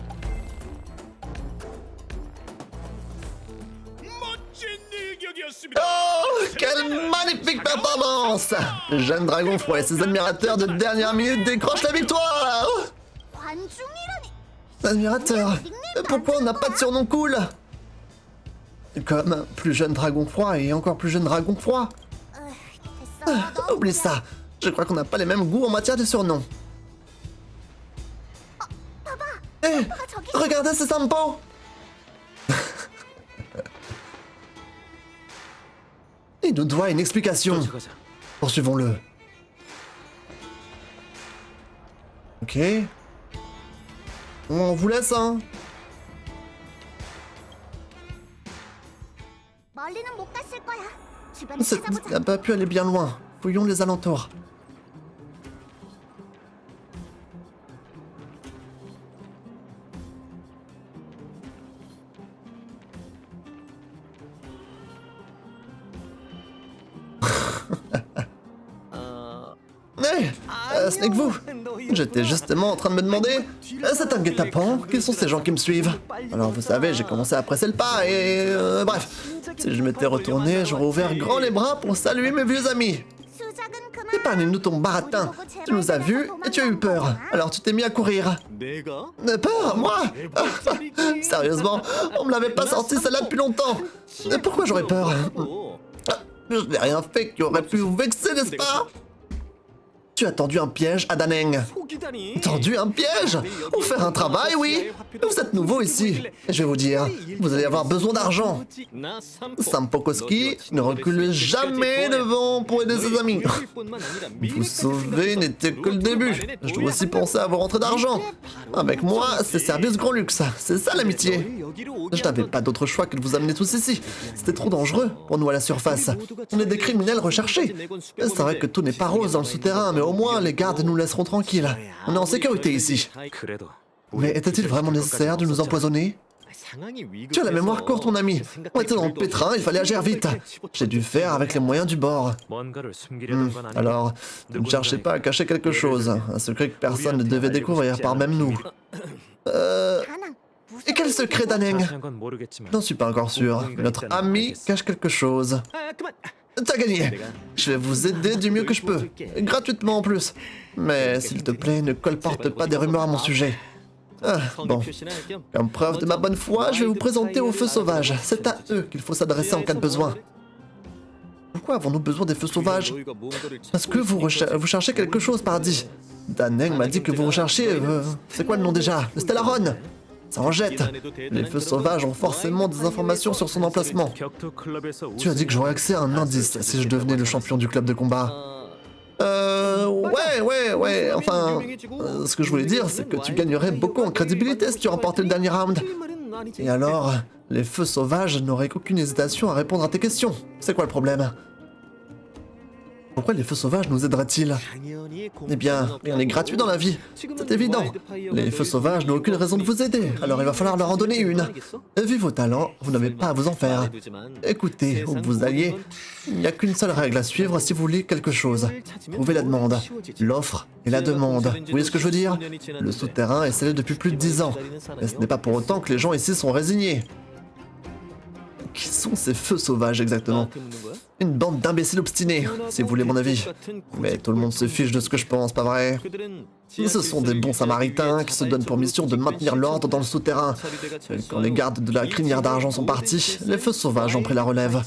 Oh, quelle magnifique performance! Jeune Dragon Froid et ses admirateurs de dernière minute décrochent la victoire! Admirateurs, pourquoi on n'a pas de surnom cool? Comme plus jeune Dragon Froid et encore plus jeune Dragon Froid. Oublie ça, je crois qu'on n'a pas les mêmes goûts en matière de surnoms. Hé, regardez ce Sampo! Il nous doit une explication. 쫓아가자. Poursuivons-le. Ok. On vous laisse, hein. Ça n'a pas pu aller bien loin. Fouillons les alentours. Hé, Snake vous. J'étais justement en train de me demander, c'est un guet-apens, qui sont ces gens qui me suivent? Alors vous savez, j'ai commencé à presser le pas et... bref, si je m'étais retourné, j'aurais ouvert grand les bras pour saluer mes vieux amis. Épargne-nous ton baratin, tu nous as vus et tu as eu peur, alors tu t'es mis à courir. Peur, moi? Sérieusement, on me l'avait pas sorti celle-là depuis longtemps. Pourquoi j'aurais peur? Je n'ai rien fait qui aurait pu vous vexer, n'est-ce pas? Tu as tendu un piège à Daneng. Tendu un piège? Ou faire un travail, oui? Vous êtes nouveau ici. Et je vais vous dire, vous allez avoir besoin d'argent. Sampokoski ne recule jamais devant pour aider ses amis. Vous sauver n'était que le début. Je dois aussi penser à vos rentrées d'argent. Avec moi, c'est service grand luxe. C'est ça l'amitié. Je n'avais pas d'autre choix que de vous amener tous ici. C'était trop dangereux pour nous à la surface. On est des criminels recherchés. C'est vrai que tout n'est pas rose dans le souterrain, mais au moins les gardes nous laisseront tranquilles. On est en sécurité ici. 그래도 Mais était-il vraiment nécessaire de nous empoisonner? Tu as la mémoire courte, mon ami. On était dans le pétrin, il fallait agir vite. J'ai dû faire avec les moyens du bord. 뭔가를 숨기려던 건 아니고 Alors, ne cherchez pas à cacher quelque chose. Un secret que personne ne devait découvrir, par même nous. Et quel secret, Daneng? 자세한 건 모르겠지만 J'en suis pas encore sûr. Notre ami cache quelque chose. 아, 그만. T'as gagné. Je vais vous aider du mieux que je peux. Gratuitement en plus. Mais s'il te plaît, ne colporte pas des rumeurs à mon sujet. Ah, bon. Comme preuve de ma bonne foi, je vais vous présenter aux feux sauvages. C'est à eux qu'il faut s'adresser en cas de besoin. Pourquoi avons-nous besoin des feux sauvages? Parce que vous cherchez quelque chose, pardi. Daneng m'a dit que vous recherchez... c'est quoi le nom déjà? Le Stellaron. Ça en jette. Les feux sauvages ont forcément des informations sur son emplacement. 격투 클럽에서 Tu as dit que j'aurais accès à un indice si je devenais le champion du club de combat. Ouais, enfin... ce que je voulais dire, c'est que tu gagnerais beaucoup en crédibilité si tu remportais le dernier round. Et alors, les feux sauvages n'auraient qu'aucune hésitation à répondre à tes questions. C'est quoi le problème? Pourquoi les feux sauvages nous aideraient-ils? Eh bien, rien n'est gratuit dans la vie. C'est évident. Les feux sauvages n'ont aucune raison de vous aider, alors il va falloir leur en donner une. Vu vos talents, vous n'avez pas à vous en faire. Écoutez, où vous alliez, il n'y a qu'une seule règle à suivre si vous voulez quelque chose. Trouvez la demande, l'offre et la demande. Vous voyez ce que je veux dire? Le souterrain est scellé depuis plus de 10 ans. Mais ce n'est pas pour autant que les gens ici sont résignés. Qui sont ces feux sauvages exactement? Une bande d'imbéciles obstinés, si vous voulez mon avis. Mais tout le monde se fiche de ce que je pense, pas vrai? Ce sont des bons samaritains qui se donnent pour mission de maintenir l'ordre dans le souterrain. Et quand les gardes de la crinière d'argent sont partis, les feux sauvages ont pris la relève.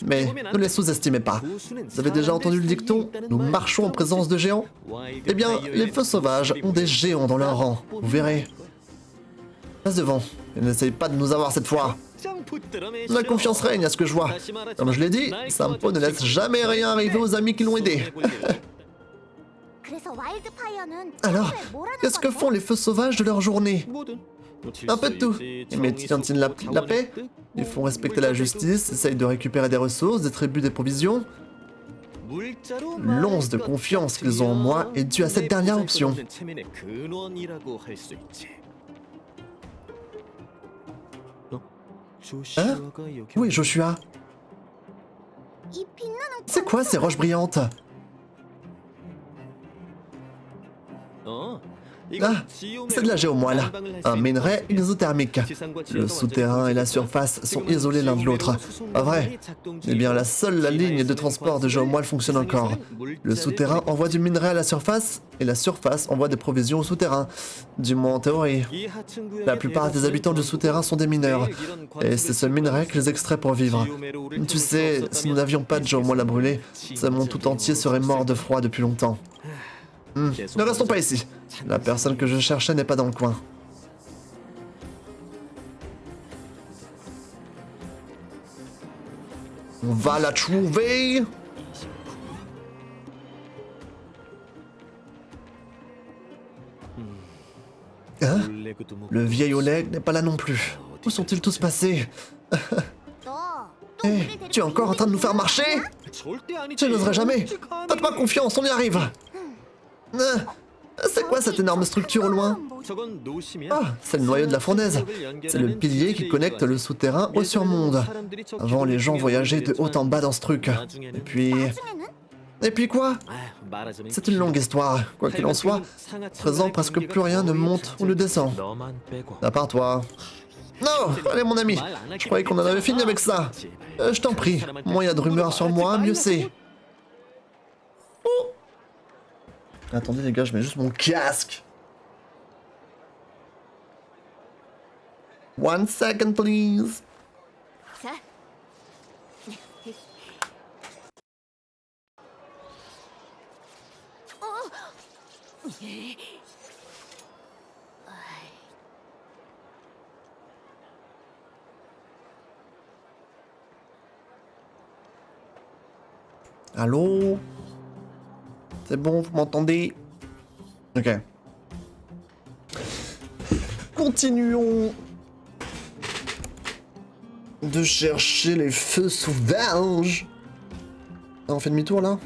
Mais ne les sous-estimez pas. Vous avez déjà entendu le dicton « Nous marchons en présence de géants » Eh bien, les feux sauvages ont des géants dans leur rang, vous verrez. Passe devant, et n'essaye pas de nous avoir cette fois. La confiance règne à ce que je vois. Comme je l'ai dit, Sampo ne laisse jamais rien arriver aux amis qui l'ont aidé. Alors, qu'est-ce que font les feux sauvages de leur journée? Un peu de tout. Ils maintiennent la paix, ils font respecter la justice, essayent de récupérer des ressources, distribuent des provisions. L'once de confiance qu'ils ont en moi est due à cette dernière option. Hein? Oui, Joshua. C'est quoi ces roches brillantes? Ah, c'est de la géomoelle, un minerai exothermique. Le souterrain et la surface sont isolés l'un de l'autre. Pas vrai? Eh bien, la seule ligne de transport de géomoelle fonctionne encore. Le souterrain envoie du minerai à la surface, et la surface envoie des provisions au souterrain. Du moins en théorie. La plupart des habitants du souterrain sont des mineurs, et c'est ce minerai qu'ils extraient pour vivre. Tu sais, si nous n'avions pas de géomoelle à brûler, ce monde tout entier serait mort de froid depuis longtemps. Ne restons pas ici. La personne que je cherchais n'est pas dans le coin. On va la trouver. Hein? Le vieil Oleg n'est pas là non plus. Où sont-ils tous passés? Hé, tu es encore en train de nous faire marcher? Je n'oserais jamais. Faites-moi confiance, on y arrive. C'est quoi cette énorme structure au loin? Ah, c'est le noyau de la fournaise. C'est le pilier qui connecte le souterrain au surmonde. Avant, les gens voyageaient de haut en bas dans ce truc. Et puis quoi? C'est une longue histoire. Quoi qu'il en soit, à présent presque plus rien ne monte ou ne descend. 너만 빼고 À part toi. Non, allez mon ami. Je croyais qu'on en avait fini avec ça. Je t'en prie, moins il y a de rumeurs sur moi, mieux c'est. Oh. Attendez les gars, je mets juste mon casque. 1 second please. Allô? C'est bon, vous m'entendez? Ok. Continuons de chercher les feux sauvages. Ah, on fait demi-tour là?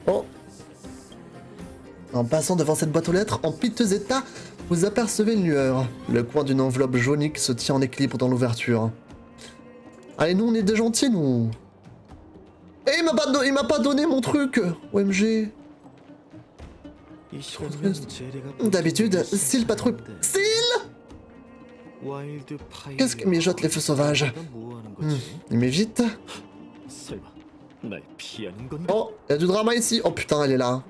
Oh! En passant devant cette boîte aux lettres, en piteux état, vous apercevez une lueur, le coin d'une enveloppe jaunie qui se tient en équilibre dans l'ouverture. Allez, nous, on est des gentils, nous. Et il m'a pas donné mon truc. OMG. 이 현관 재래가 D'habitude, Seal patrouille... Seal! 와일드 파이어. Qu'est-ce que mijotent les feux sauvages? 뭐 하는 거지? Il m'évite. 설마 날 피하는 건가? Oh, il y a du drama ici. Oh putain, elle est là.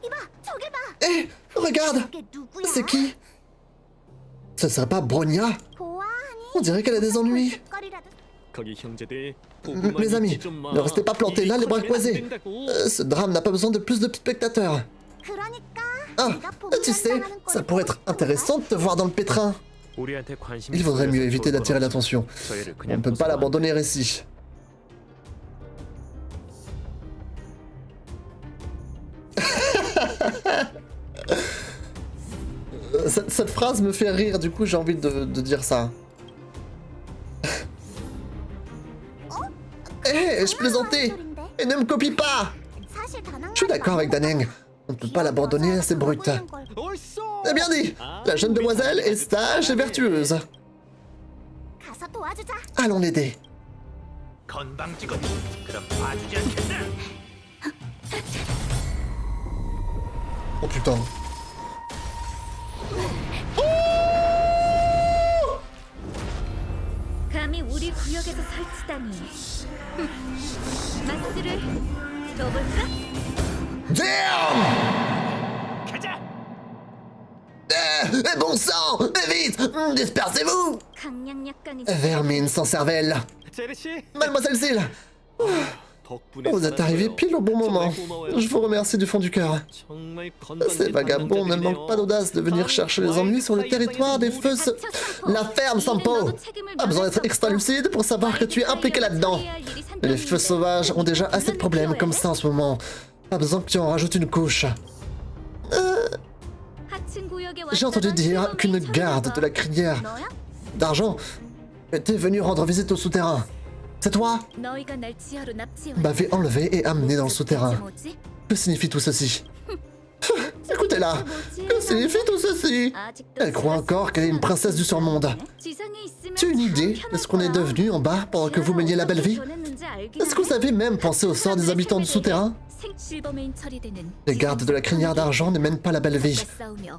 이봐, 저기 봐. Eh, regarde. 이게 누구야? C'est qui? Ce serait pas Bronia? 보아하니? On dirait qu'elle a des ennuis. 거리라도 거기 형제들 Mes amis, ne restez pas plantés là les bras croisés. Ce drame n'a pas besoin de plus de spectateurs. 그러니까 Ah, 네가 보기만 tu sais, 당하는 ça 꼴을 pourrait être intéressant de te voir dans le pétrin. 우리한테 관심이 Il vaudrait mieux 쏠려서 éviter 좋을 d'attirer 거라서 l'attention. 저희를 On 그냥 ne peut pas 벗어나. l'abandonner ici. Cette phrase me fait rire, du coup j'ai envie de dire ça. Hé, je plaisantais. Et ne me copie pas. 사실 다낭 Je suis d'accord avec Daneng. On ne peut pas l'abandonner à ces brutes. 옳소! Eh bien dit. La jeune demoiselle est sage et vertueuse. 가서 도와주자. Allons l'aider. 건방지군. 그럼 봐주지 않겠나? Oh putain. 감히 우리 구역에서 설치다니. 마스를 줘볼까? Damn! 가자! Bon sang! Vite! Dispersez-vous! 강량약간이 Vermine sans cervelle. 제리 씨, Mademoiselle Seal, 덕분에 vous êtes arrivé pile au bon moment. Je vous remercie du fond du cœur. 정말 Ces vagabonds ne manquent pas d'audace de venir chercher les ennuis sur le territoire des feux... La ferme Sampo! Pas besoin d'être extra lucide pour savoir que tu es impliqué là-dedans. Les feux sauvages ont déjà assez de problèmes comme ça en ce moment. Pas besoin que tu en rajoutes une couche. J'ai entendu dire qu'une garde de la crinière d'argent était venue rendre visite au souterrain. C'est toi? M'avait enlevé et amené dans le souterrain. Que signifie tout ceci? Écoutez-la! Que signifie tout ceci? Elle croit encore qu'elle est une princesse du surmonde. Tu as une idée de ce qu'on est devenu en bas pendant que vous meniez la belle vie? Est-ce que vous avez même pensé au sort des habitants du souterrain? Les gardes de la crinière d'argent ne mènent pas la belle vie.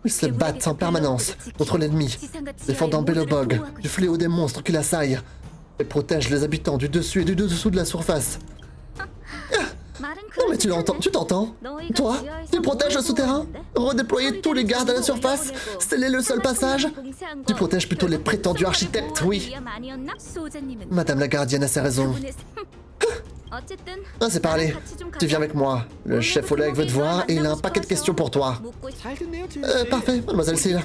Ils se battent en permanence contre l'ennemi, défendant Belobog du fléau des monstres qui l'assaillent, et protègent les habitants du dessus et du dessous de la surface. Non mais tu l'entends, tu t'entends? Toi, tu protèges le souterrain? Redéployer tous les gardes à la surface? Sceller le seul passage? Tu protèges plutôt les prétendus architectes, oui. Madame la gardienne a ses raisons. Ah, c'est parlé. Tu viens avec moi. Le chef Oleg veut te voir et il a un paquet de questions pour toi. 잘 듣네요, 제리 씨. Parfait, mademoiselle Seal.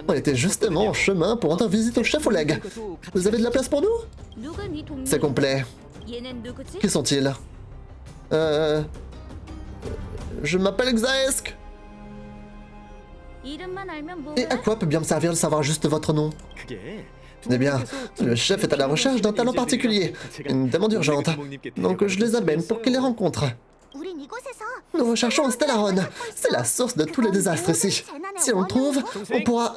On était justement en chemin pour rendre visite au chef Oleg. Vous avez de la place pour nous? C'est complet. Qui sont-ils? Je m'appelle Xaesk. Et à quoi peut bien me servir de savoir juste votre nom? 그게 Eh bien, le chef est à la recherche d'un talent particulier, une demande urgente. Donc je les amène pour qu'ils les rencontrent. 우린 이곳에서 Nous recherchons Stellaron. C'est la source de tous les désastres ici. Si on le trouve, on pourra...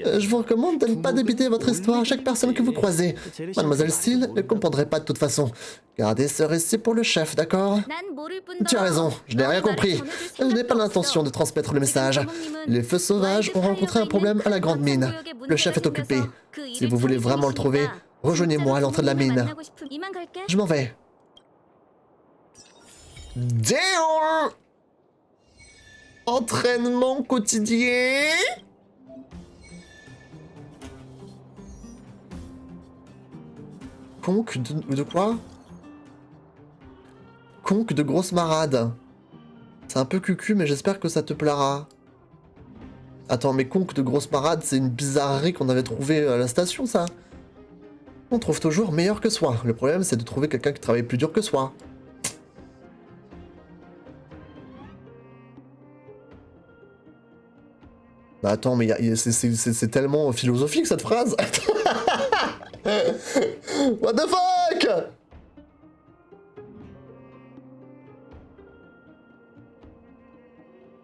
Je vous recommande de ne pas débiter votre histoire à chaque personne que vous croisez. Mademoiselle Seal ne comprendrait pas de toute façon. Gardez ce récit pour le chef, d'accord? Tu as raison, je n'ai rien compris. Je n'ai pas l'intention de transmettre le message. Les feux sauvages ont rencontré un problème à la grande mine. Le chef est occupé. Si vous voulez vraiment le trouver, rejoignez-moi à l'entrée de la mine. Je m'en vais. Damn! Entraînement quotidien. Conque de quoi? Conque de grosse marade. C'est un peu cucu, mais j'espère que ça te plaira. Attends, mais conque de grosse marade, c'est une bizarrerie qu'on avait trouvée à la station, ça. On trouve toujours meilleur que soi. Le problème, c'est de trouver quelqu'un qui travaille plus dur que soi. Bah attends, mais c'est tellement philosophique cette phrase. What the fuck?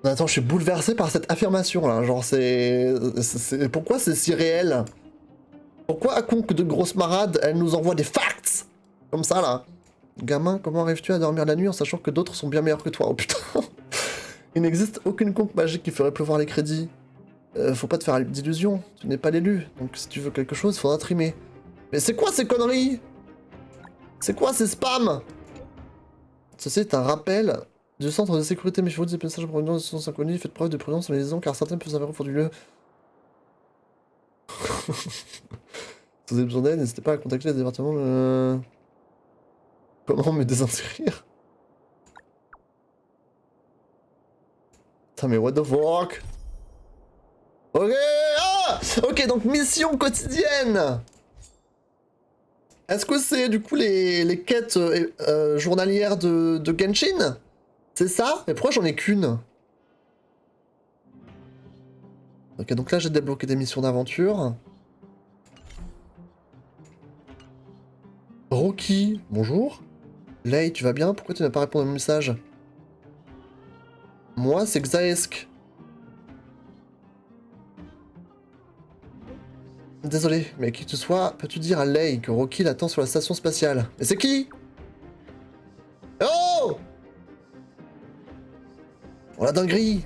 Attends, je suis bouleversé par cette affirmation là. Genre, pourquoi c'est si réel? Pourquoi à conque de grosse marade, elle nous envoie des facts? Comme ça, là. Gamin, comment arrives-tu à dormir la nuit en sachant que d'autres sont bien meilleurs que toi? Oh putain. Il n'existe aucune conque magique qui ferait pleuvoir les crédits. Faut pas te faire d'illusions, tu n'es pas l'élu. Donc si tu veux quelque chose, il faudra trimer. Mais c'est quoi ces conneries? C'est quoi ces spams? Ceci est un rappel du centre de sécurité. Méfiez-vous des messages provenant de sources inconnues. Faites preuve de prudence dans les liaisons car certaines peuvent s'avérer frauduleux. Si vous avez besoin d'aide, n'hésitez pas à contacter le département. Comment me désinscrire? Putain, mais what the fuck? Ok, ah ok, donc mission quotidienne. Est-ce que c'est du coup les quêtes journalières de Genshin? C'est ça? Mais pourquoi j'en ai qu'une? Ok, donc là j'ai débloqué des missions d'aventure. Rocky, bonjour. Lei, tu vas bien? Pourquoi tu n'as pas répondu à mon message? Moi, c'est Xaesk. Désolé, mais qui que tu sois, peux-tu dire à Lei que Rocky l'attend sur la station spatiale? Mais c'est qui? Oh! Oh la dinguerie!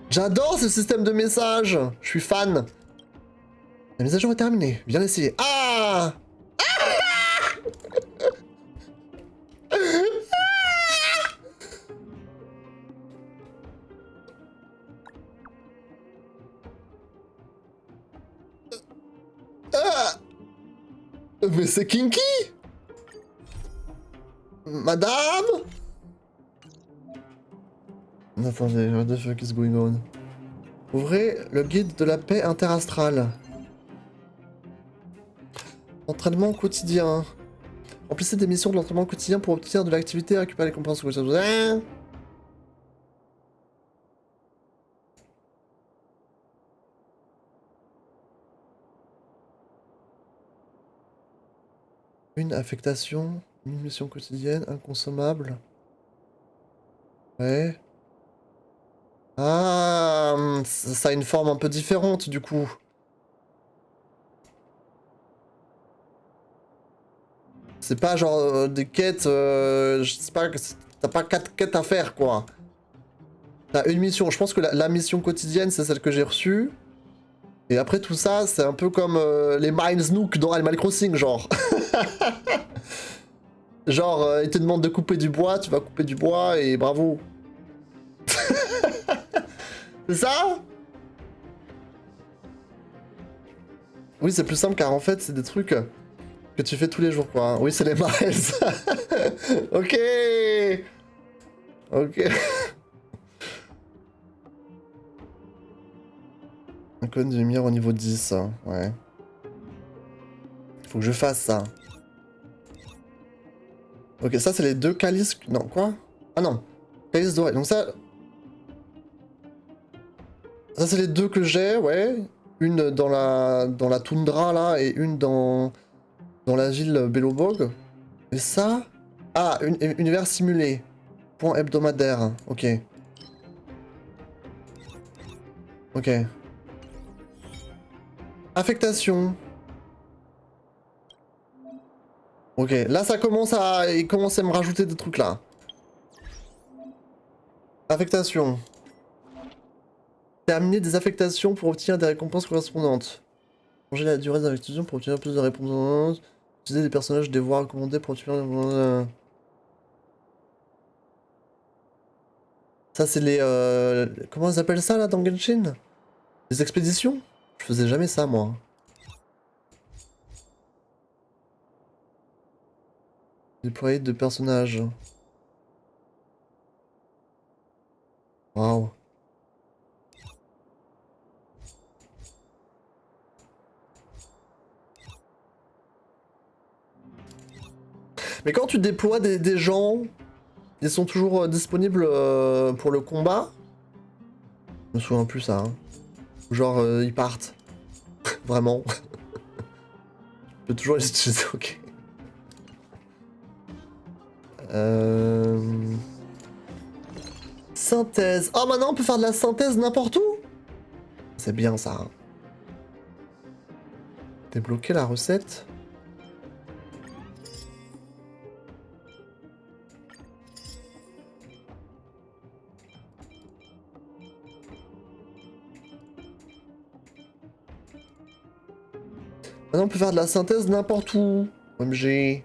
J'adore ce système de messages! Je suis fan! La mise à jour est terminée, viens essayer. Ah! Mais c'est Kinky? Madame? Attendez, what the fuck is going on? Ouvrez le guide de la paix interastrale. Entraînement quotidien. Remplissez des missions de l'entraînement quotidien pour obtenir de l'activité et récupérer les compétences quotidiennes. Une affectation, une mission quotidienne, inconsommable. Ouais. Ah, ça a une forme un peu différente du coup. C'est pas genre des quêtes, je sais pas, t'as pas 4 quêtes à faire quoi. T'as une mission, je pense que la mission quotidienne c'est celle que j'ai reçue. Et après tout ça, c'est un peu comme les Mines Nook dans Animal Crossing, genre. Genre, il te demande de couper du bois, tu vas couper du bois et bravo. C'est ça? Oui, c'est plus simple car en fait, c'est des trucs que tu fais tous les jours, quoi. Oui, c'est les Miles. Ok. Ok. Un code de lumière au niveau 10, ouais. Faut que je fasse ça. Ok, ça c'est les deux calices... Non, quoi? Ah non. Calice doré. Donc ça... Ça c'est les deux que j'ai, ouais. Une dans la toundra, là, et une dans la ville Belobog. Et ça... Ah, univers simulé. Point hebdomadaire. Ok. Ok. Affectation. Ok, là ça commence à... Il commence à me rajouter des trucs là. Affectation. Terminer des affectations pour obtenir des récompenses correspondantes. Changer la durée des affectations pour obtenir plus de récompenses. Utiliser des personnages des voies recommandées pour obtenir... Ça c'est les... Comment ils appellent ça là dans Genshin? Les expéditions? Je faisais jamais ça moi. Déployer de personnages. Waouh. Mais quand tu déploies des gens, ils sont toujours disponibles pour le combat? Je me souviens plus ça. Hein. Genre ils partent. Vraiment. Je peux toujours les utiliser, ok. Synthèse. Oh, maintenant on peut faire de la synthèse n'importe où. C'est bien ça. Débloquer la recette. Maintenant on peut faire de la synthèse n'importe où. OMG.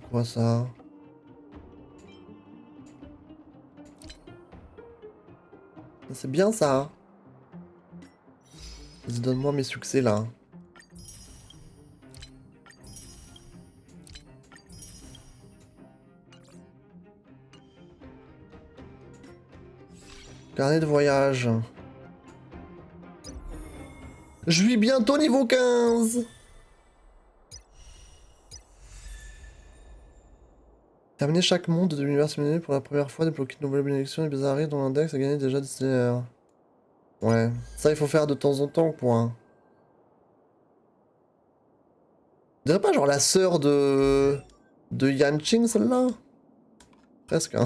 Quoi ça? C'est bien ça. Vas-y, donne-moi mes succès là. Carnet de voyage. Je suis bientôt niveau 15. Terminer chaque monde de l'univers simulé pour la première fois, débloquer de nouvelles bénédictions et bizarreries dont l'index a gagné déjà des stellaires. Ouais, ça il faut faire de temps en temps quoi. Je dirais pas genre la sœur de Yanqing celle-là? Presque hein.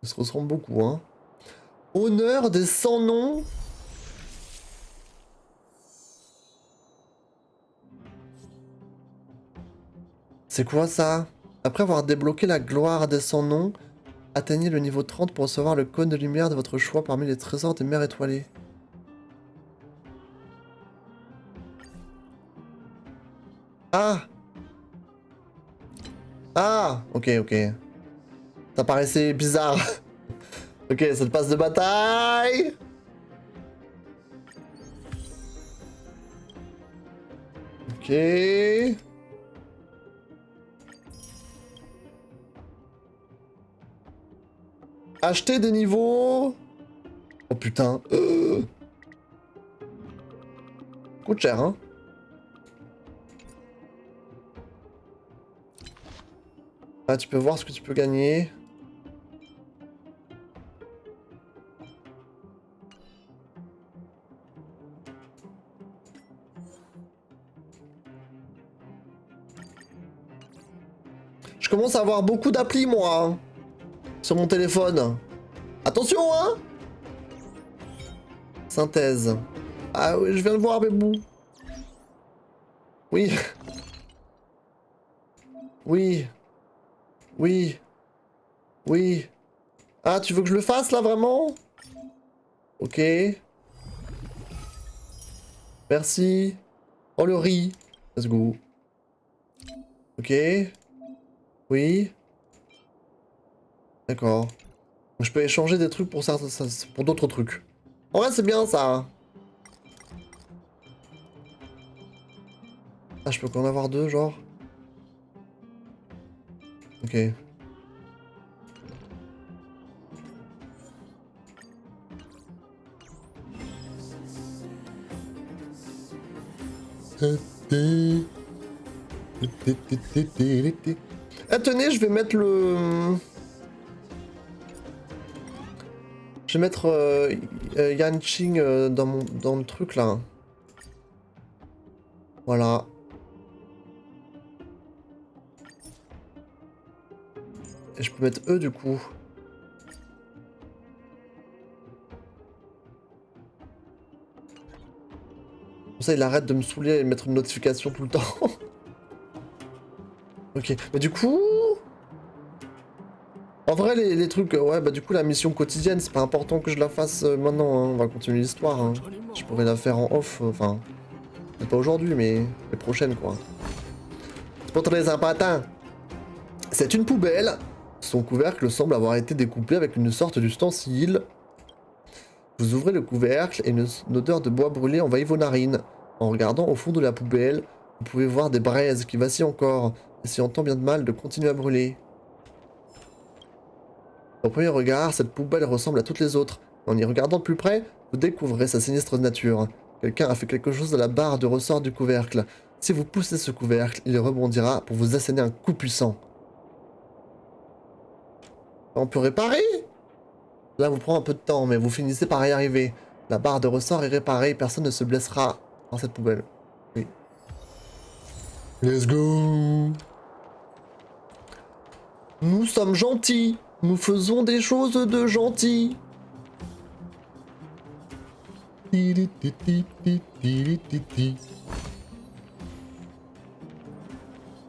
Ils se ressemblent beaucoup hein. Honneur des 100 noms. C'est quoi ça? Après avoir débloqué la gloire des 100 noms, atteignez le niveau 30 pour recevoir le cône de lumière de votre choix parmi les trésors des mers étoilées. Ah! Ah! Ok, ok. Ça paraissait bizarre. Ok, cette passe de bataille! Ok... Acheter des niveaux. Oh putain. Coûte cher, hein. Ah, tu peux voir ce que tu peux gagner. Je commence à avoir beaucoup d'applis, moi. Hein. Sur mon téléphone. Attention, hein! Synthèse. Ah oui, je viens de voir, bébou. Oui. Oui. Oui. Oui. Ah, tu veux que je le fasse, là, vraiment? Ok. Merci. Oh, le riz. Let's go. Ok. Oui. D'accord. Je peux échanger des trucs pour ça, pour d'autres trucs. En vrai, c'est bien ça. Ah, je peux qu'en avoir deux, genre. Ok. Ah, tenez, je vais mettre le... Je vais mettre Yanqing dans le truc là. Voilà. Et je peux mettre eux du coup. Comme ça il arrête de me saouler et mettre une notification tout le temps. Ok, mais du coup... En vrai, les trucs, ouais, bah du coup, la mission quotidienne, c'est pas important que je la fasse maintenant, hein. On va continuer l'histoire. Hein. Je pourrais la faire en off, enfin... pas aujourd'hui, mais les prochaines, quoi. C'est pas très important. C'est une poubelle. Son couvercle semble avoir été découpé avec une sorte d'ustensile. Vous ouvrez le couvercle et une odeur de bois brûlé envahit vos narines. En regardant au fond de la poubelle, vous pouvez voir des braises qui vacillent encore, essayant tant bien de mal de continuer à brûler. Au premier regard, cette poubelle ressemble à toutes les autres. En y regardant de plus près, vous découvrez sa sinistre nature. Quelqu'un a fait quelque chose à la barre de ressort du couvercle. Si vous poussez ce couvercle, il rebondira pour vous asséner un coup puissant. On peut réparer? Là vous prend un peu de temps, mais vous finissez par y arriver. La barre de ressort est réparée, personne ne se blessera dans cette poubelle. Oui. Let's go! Nous sommes gentils! Nous faisons des choses de gentils!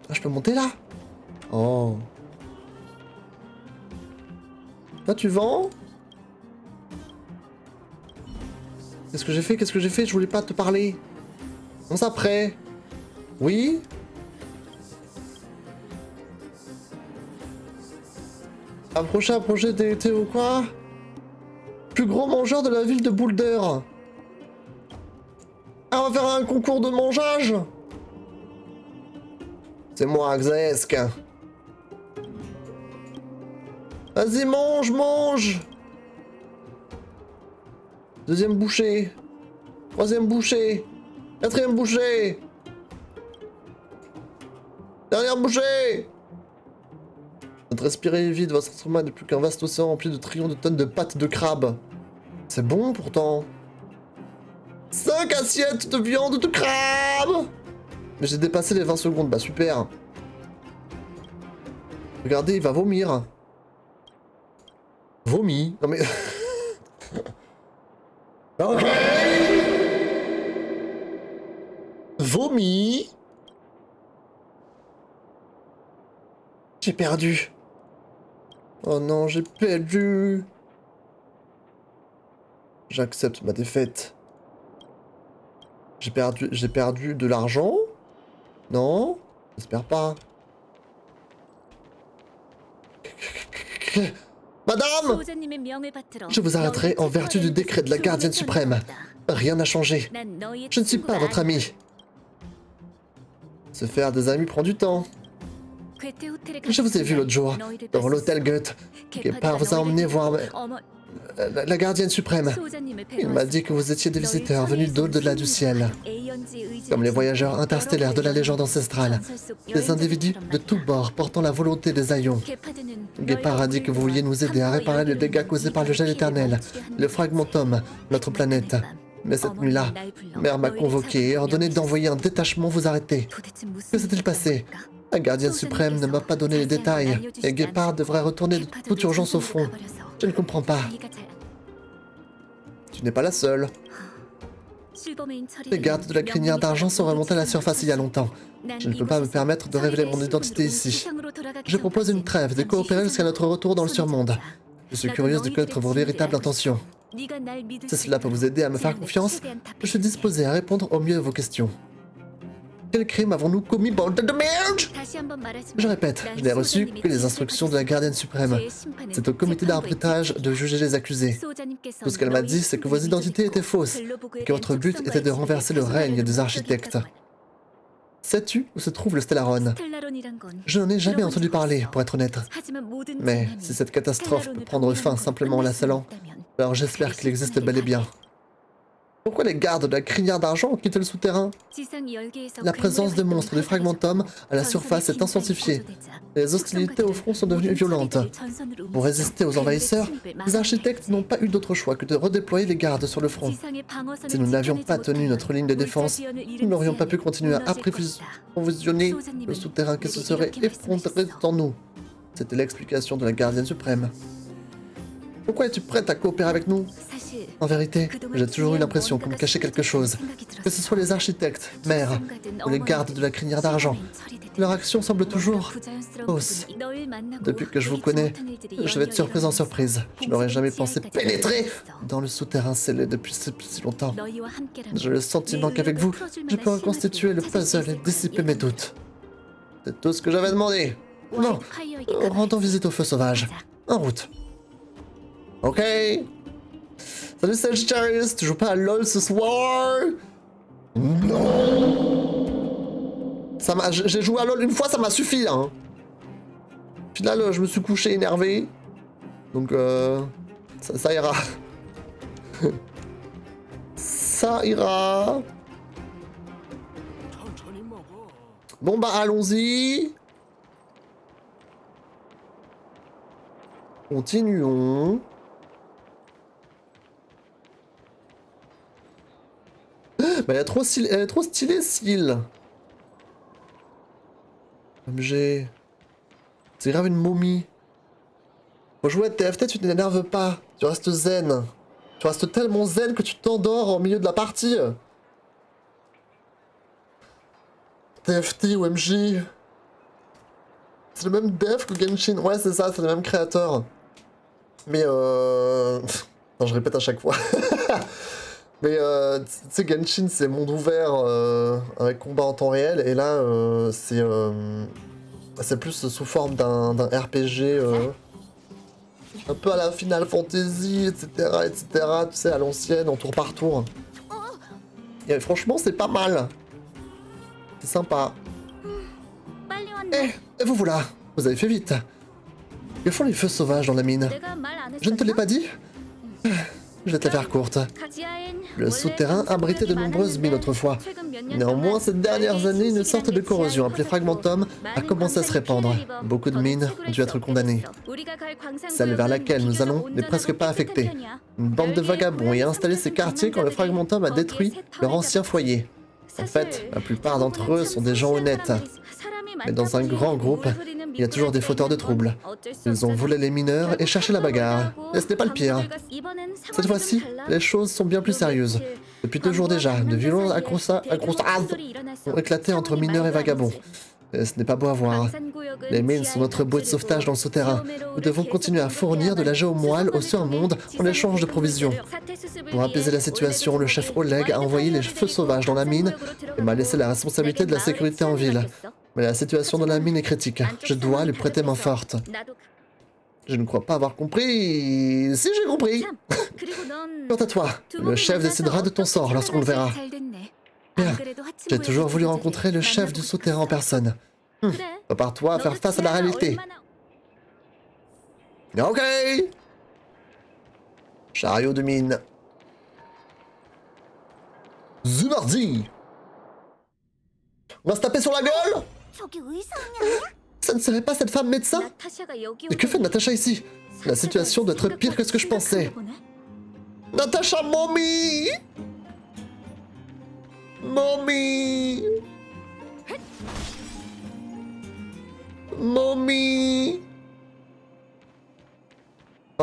Ah, je peux monter là? Oh. Toi, tu vends? Qu'est-ce que j'ai fait? Qu'est-ce que j'ai fait? Je voulais pas te parler. On s'apprête. Oui? Un prochain projet d'été ou quoi? Plus gros mangeur de la ville de Boulder. Ah, on va faire un concours de mangeage? C'est moi, Xaesk. Vas-y, mange, mange! Deuxième bouchée. Troisième bouchée. Quatrième bouchée. Dernière bouchée! Notre respiré est vide, votre estomac n'est plus qu'un vaste océan rempli de trillions de tonnes de pâtes de crabe. C'est bon pourtant. 5 assiettes de viande de crabe! Mais j'ai dépassé les 20 secondes, bah super. Regardez, il va vomir. Vomi. Non mais... Ok. Vomi. J'ai perdu. Oh non, j'ai perdu. J'accepte ma défaite. J'ai perdu de l'argent? Non? J'espère pas. Madame! Je vous arrêterai en vertu du décret de la gardienne suprême. Rien n'a changé. Je ne suis pas votre ami. Se faire des amis prend du temps. Je vous ai vu l'autre jour, dans l'hôtel Goethe. Gepard vous a emmené voir la gardienne suprême. Il m'a dit que vous étiez des visiteurs venus d'au-delà du ciel. Comme les voyageurs interstellaires de la légende ancestrale. Des individus de tous bords portant la volonté des Aions. Gepard a dit que vous vouliez nous aider à réparer les dégâts causés par le gel éternel, le fragmentum, notre planète. Mais cette nuit-là, Mère m'a convoqué et ordonné d'envoyer un détachement vous arrêter. Que s'est-il passé? La gardienne suprême ne m'a pas donné les détails, et Gepard devrait retourner de toute urgence au front. Je ne comprends pas. Tu n'es pas la seule. Les gardes de la crinière d'argent sont remontés à la surface il y a longtemps. Je ne peux pas me permettre de révéler mon identité ici. Je propose une trêve, de coopérer jusqu'à notre retour dans le surmonde. Je suis curieuse de connaître vos véritables intentions. Si cela peut vous aider à me faire confiance, je suis disposé à répondre au mieux à vos questions. Quel crime avons-nous commis, bordel de merde? Je répète, je n'ai reçu que les instructions de la gardienne suprême. C'est au comité d'arbitrage de juger les accusés. Tout ce qu'elle m'a dit, c'est que vos identités étaient fausses, et que votre but était de renverser le règne des architectes. Sais-tu où se trouve le Stellaron? Je n'en ai jamais entendu parler, pour être honnête. Mais si cette catastrophe peut prendre fin simplement en la scellant, alors j'espère qu'il existe bel et bien. Pourquoi les gardes de la crinière d'argent ont quitté le souterrain? La présence de monstres du fragmentum à la surface est intensifiée. Les hostilités au front sont devenues violentes. Pour résister aux envahisseurs, les architectes n'ont pas eu d'autre choix que de redéployer les gardes sur le front. Si nous n'avions pas tenu notre ligne de défense, nous n'aurions pas pu continuer à approvisionner le souterrain qui se serait effondré dans nous. C'était l'explication de la gardienne suprême. Pourquoi es-tu prête à coopérer avec nous? En vérité, j'ai toujours eu l'impression qu'on me cachait quelque chose. Que ce soit les architectes, Mère, ou les gardes de la crinière d'argent. Leur action semble toujours fausse. Depuis que je vous connais, je vais de surprise en surprise. Je n'aurais jamais pensé pénétrer dans le souterrain scellé depuis si longtemps. J'ai le sentiment qu'avec vous, je peux reconstituer le puzzle et dissiper mes doutes. C'est tout ce que j'avais demandé. Bon, rendons visite au feu sauvage. En route. Ok. Salut Sagittarius, tu joues pas à LOL ce soir? Non. J'ai joué à LOL une fois, ça m'a suffi hein. Au final, je me suis couché énervé. Donc ça ira. Ça ira. Bon bah allons-y. Continuons. Bah, elle est trop stylée, Syl. MG. C'est grave une momie. Faut jouer à TFT, tu t'énerves pas. Tu restes zen. Tu restes tellement zen que tu t'endors au milieu de la partie. TFT ou MJ. C'est le même dev que Genshin. Ouais, c'est ça, c'est le même créateur. Mais non, je répète à chaque fois. Mais tu sais, Genshin, c'est monde ouvert avec combat en temps réel. Et là, c'est plus sous forme d'un RPG un peu à la Final Fantasy, etc., etc. Tu sais, à l'ancienne, en tour par tour. Et franchement, c'est pas mal. C'est sympa. 빨리 왔네. Et vous voilà. Vous avez fait vite. Que font les feux sauvages dans la mine? 내가 말 안 Je ne te l'ai 했었나? pas dit? Je vais te la faire courte. 가지아엔 Le 원래 souterrain abritait de nombreuses mines autrefois. 최근 몇 년 Néanmoins, 동안 ces dernières années, une sorte de corrosion appelée fragmentum a 많은 commencé à se répandre. 광산이 피해를 Beaucoup de 입어 mines ont dû être condamnées. 우리가 갈 광산 Celle vers 구역은 laquelle nous allons 비교적 n'est presque pas 온전하고 affectée. 깨끗한 편이야. Une bande de vagabonds y a installé ces quartiers quand le fragmentum a détruit leur ancien foyer. En fait, la plupart d'entre eux sont des gens honnêtes. Mais dans un grand groupe, il y a toujours des fauteurs de troubles. Ils ont volé les mineurs et cherché la bagarre. Et ce n'est pas le pire. Cette fois-ci, les choses sont bien plus sérieuses. Depuis 2 jours déjà, de violents accrochages ont éclaté entre mineurs et vagabonds. Et ce n'est pas beau à voir. Les mines sont notre bouée de sauvetage dans le souterrain. Nous devons continuer à fournir de la géomoelle au surmonde en échange de provisions. Pour apaiser la situation, le chef Oleg a envoyé les feux sauvages dans la mine et m'a laissé la responsabilité de la sécurité en ville. Mais la situation dans la mine est critique. Je dois lui prêter main forte. Je ne crois pas avoir compris. Si j'ai compris. Quant à toi, le chef décidera de ton sort lorsqu'on le verra. Bien. J'ai toujours voulu rencontrer le chef du souterrain en personne. Prépare-toi à faire face à la réalité. Ok. Chariot de mine. Zumardi. On va se taper sur la gueule? 저기 의사냐? Ça ne serait pas cette femme médecin? Et que fait Natacha ici? La situation doit être pire que ce que je pensais. Natacha, mommy! Mommy! Mommy!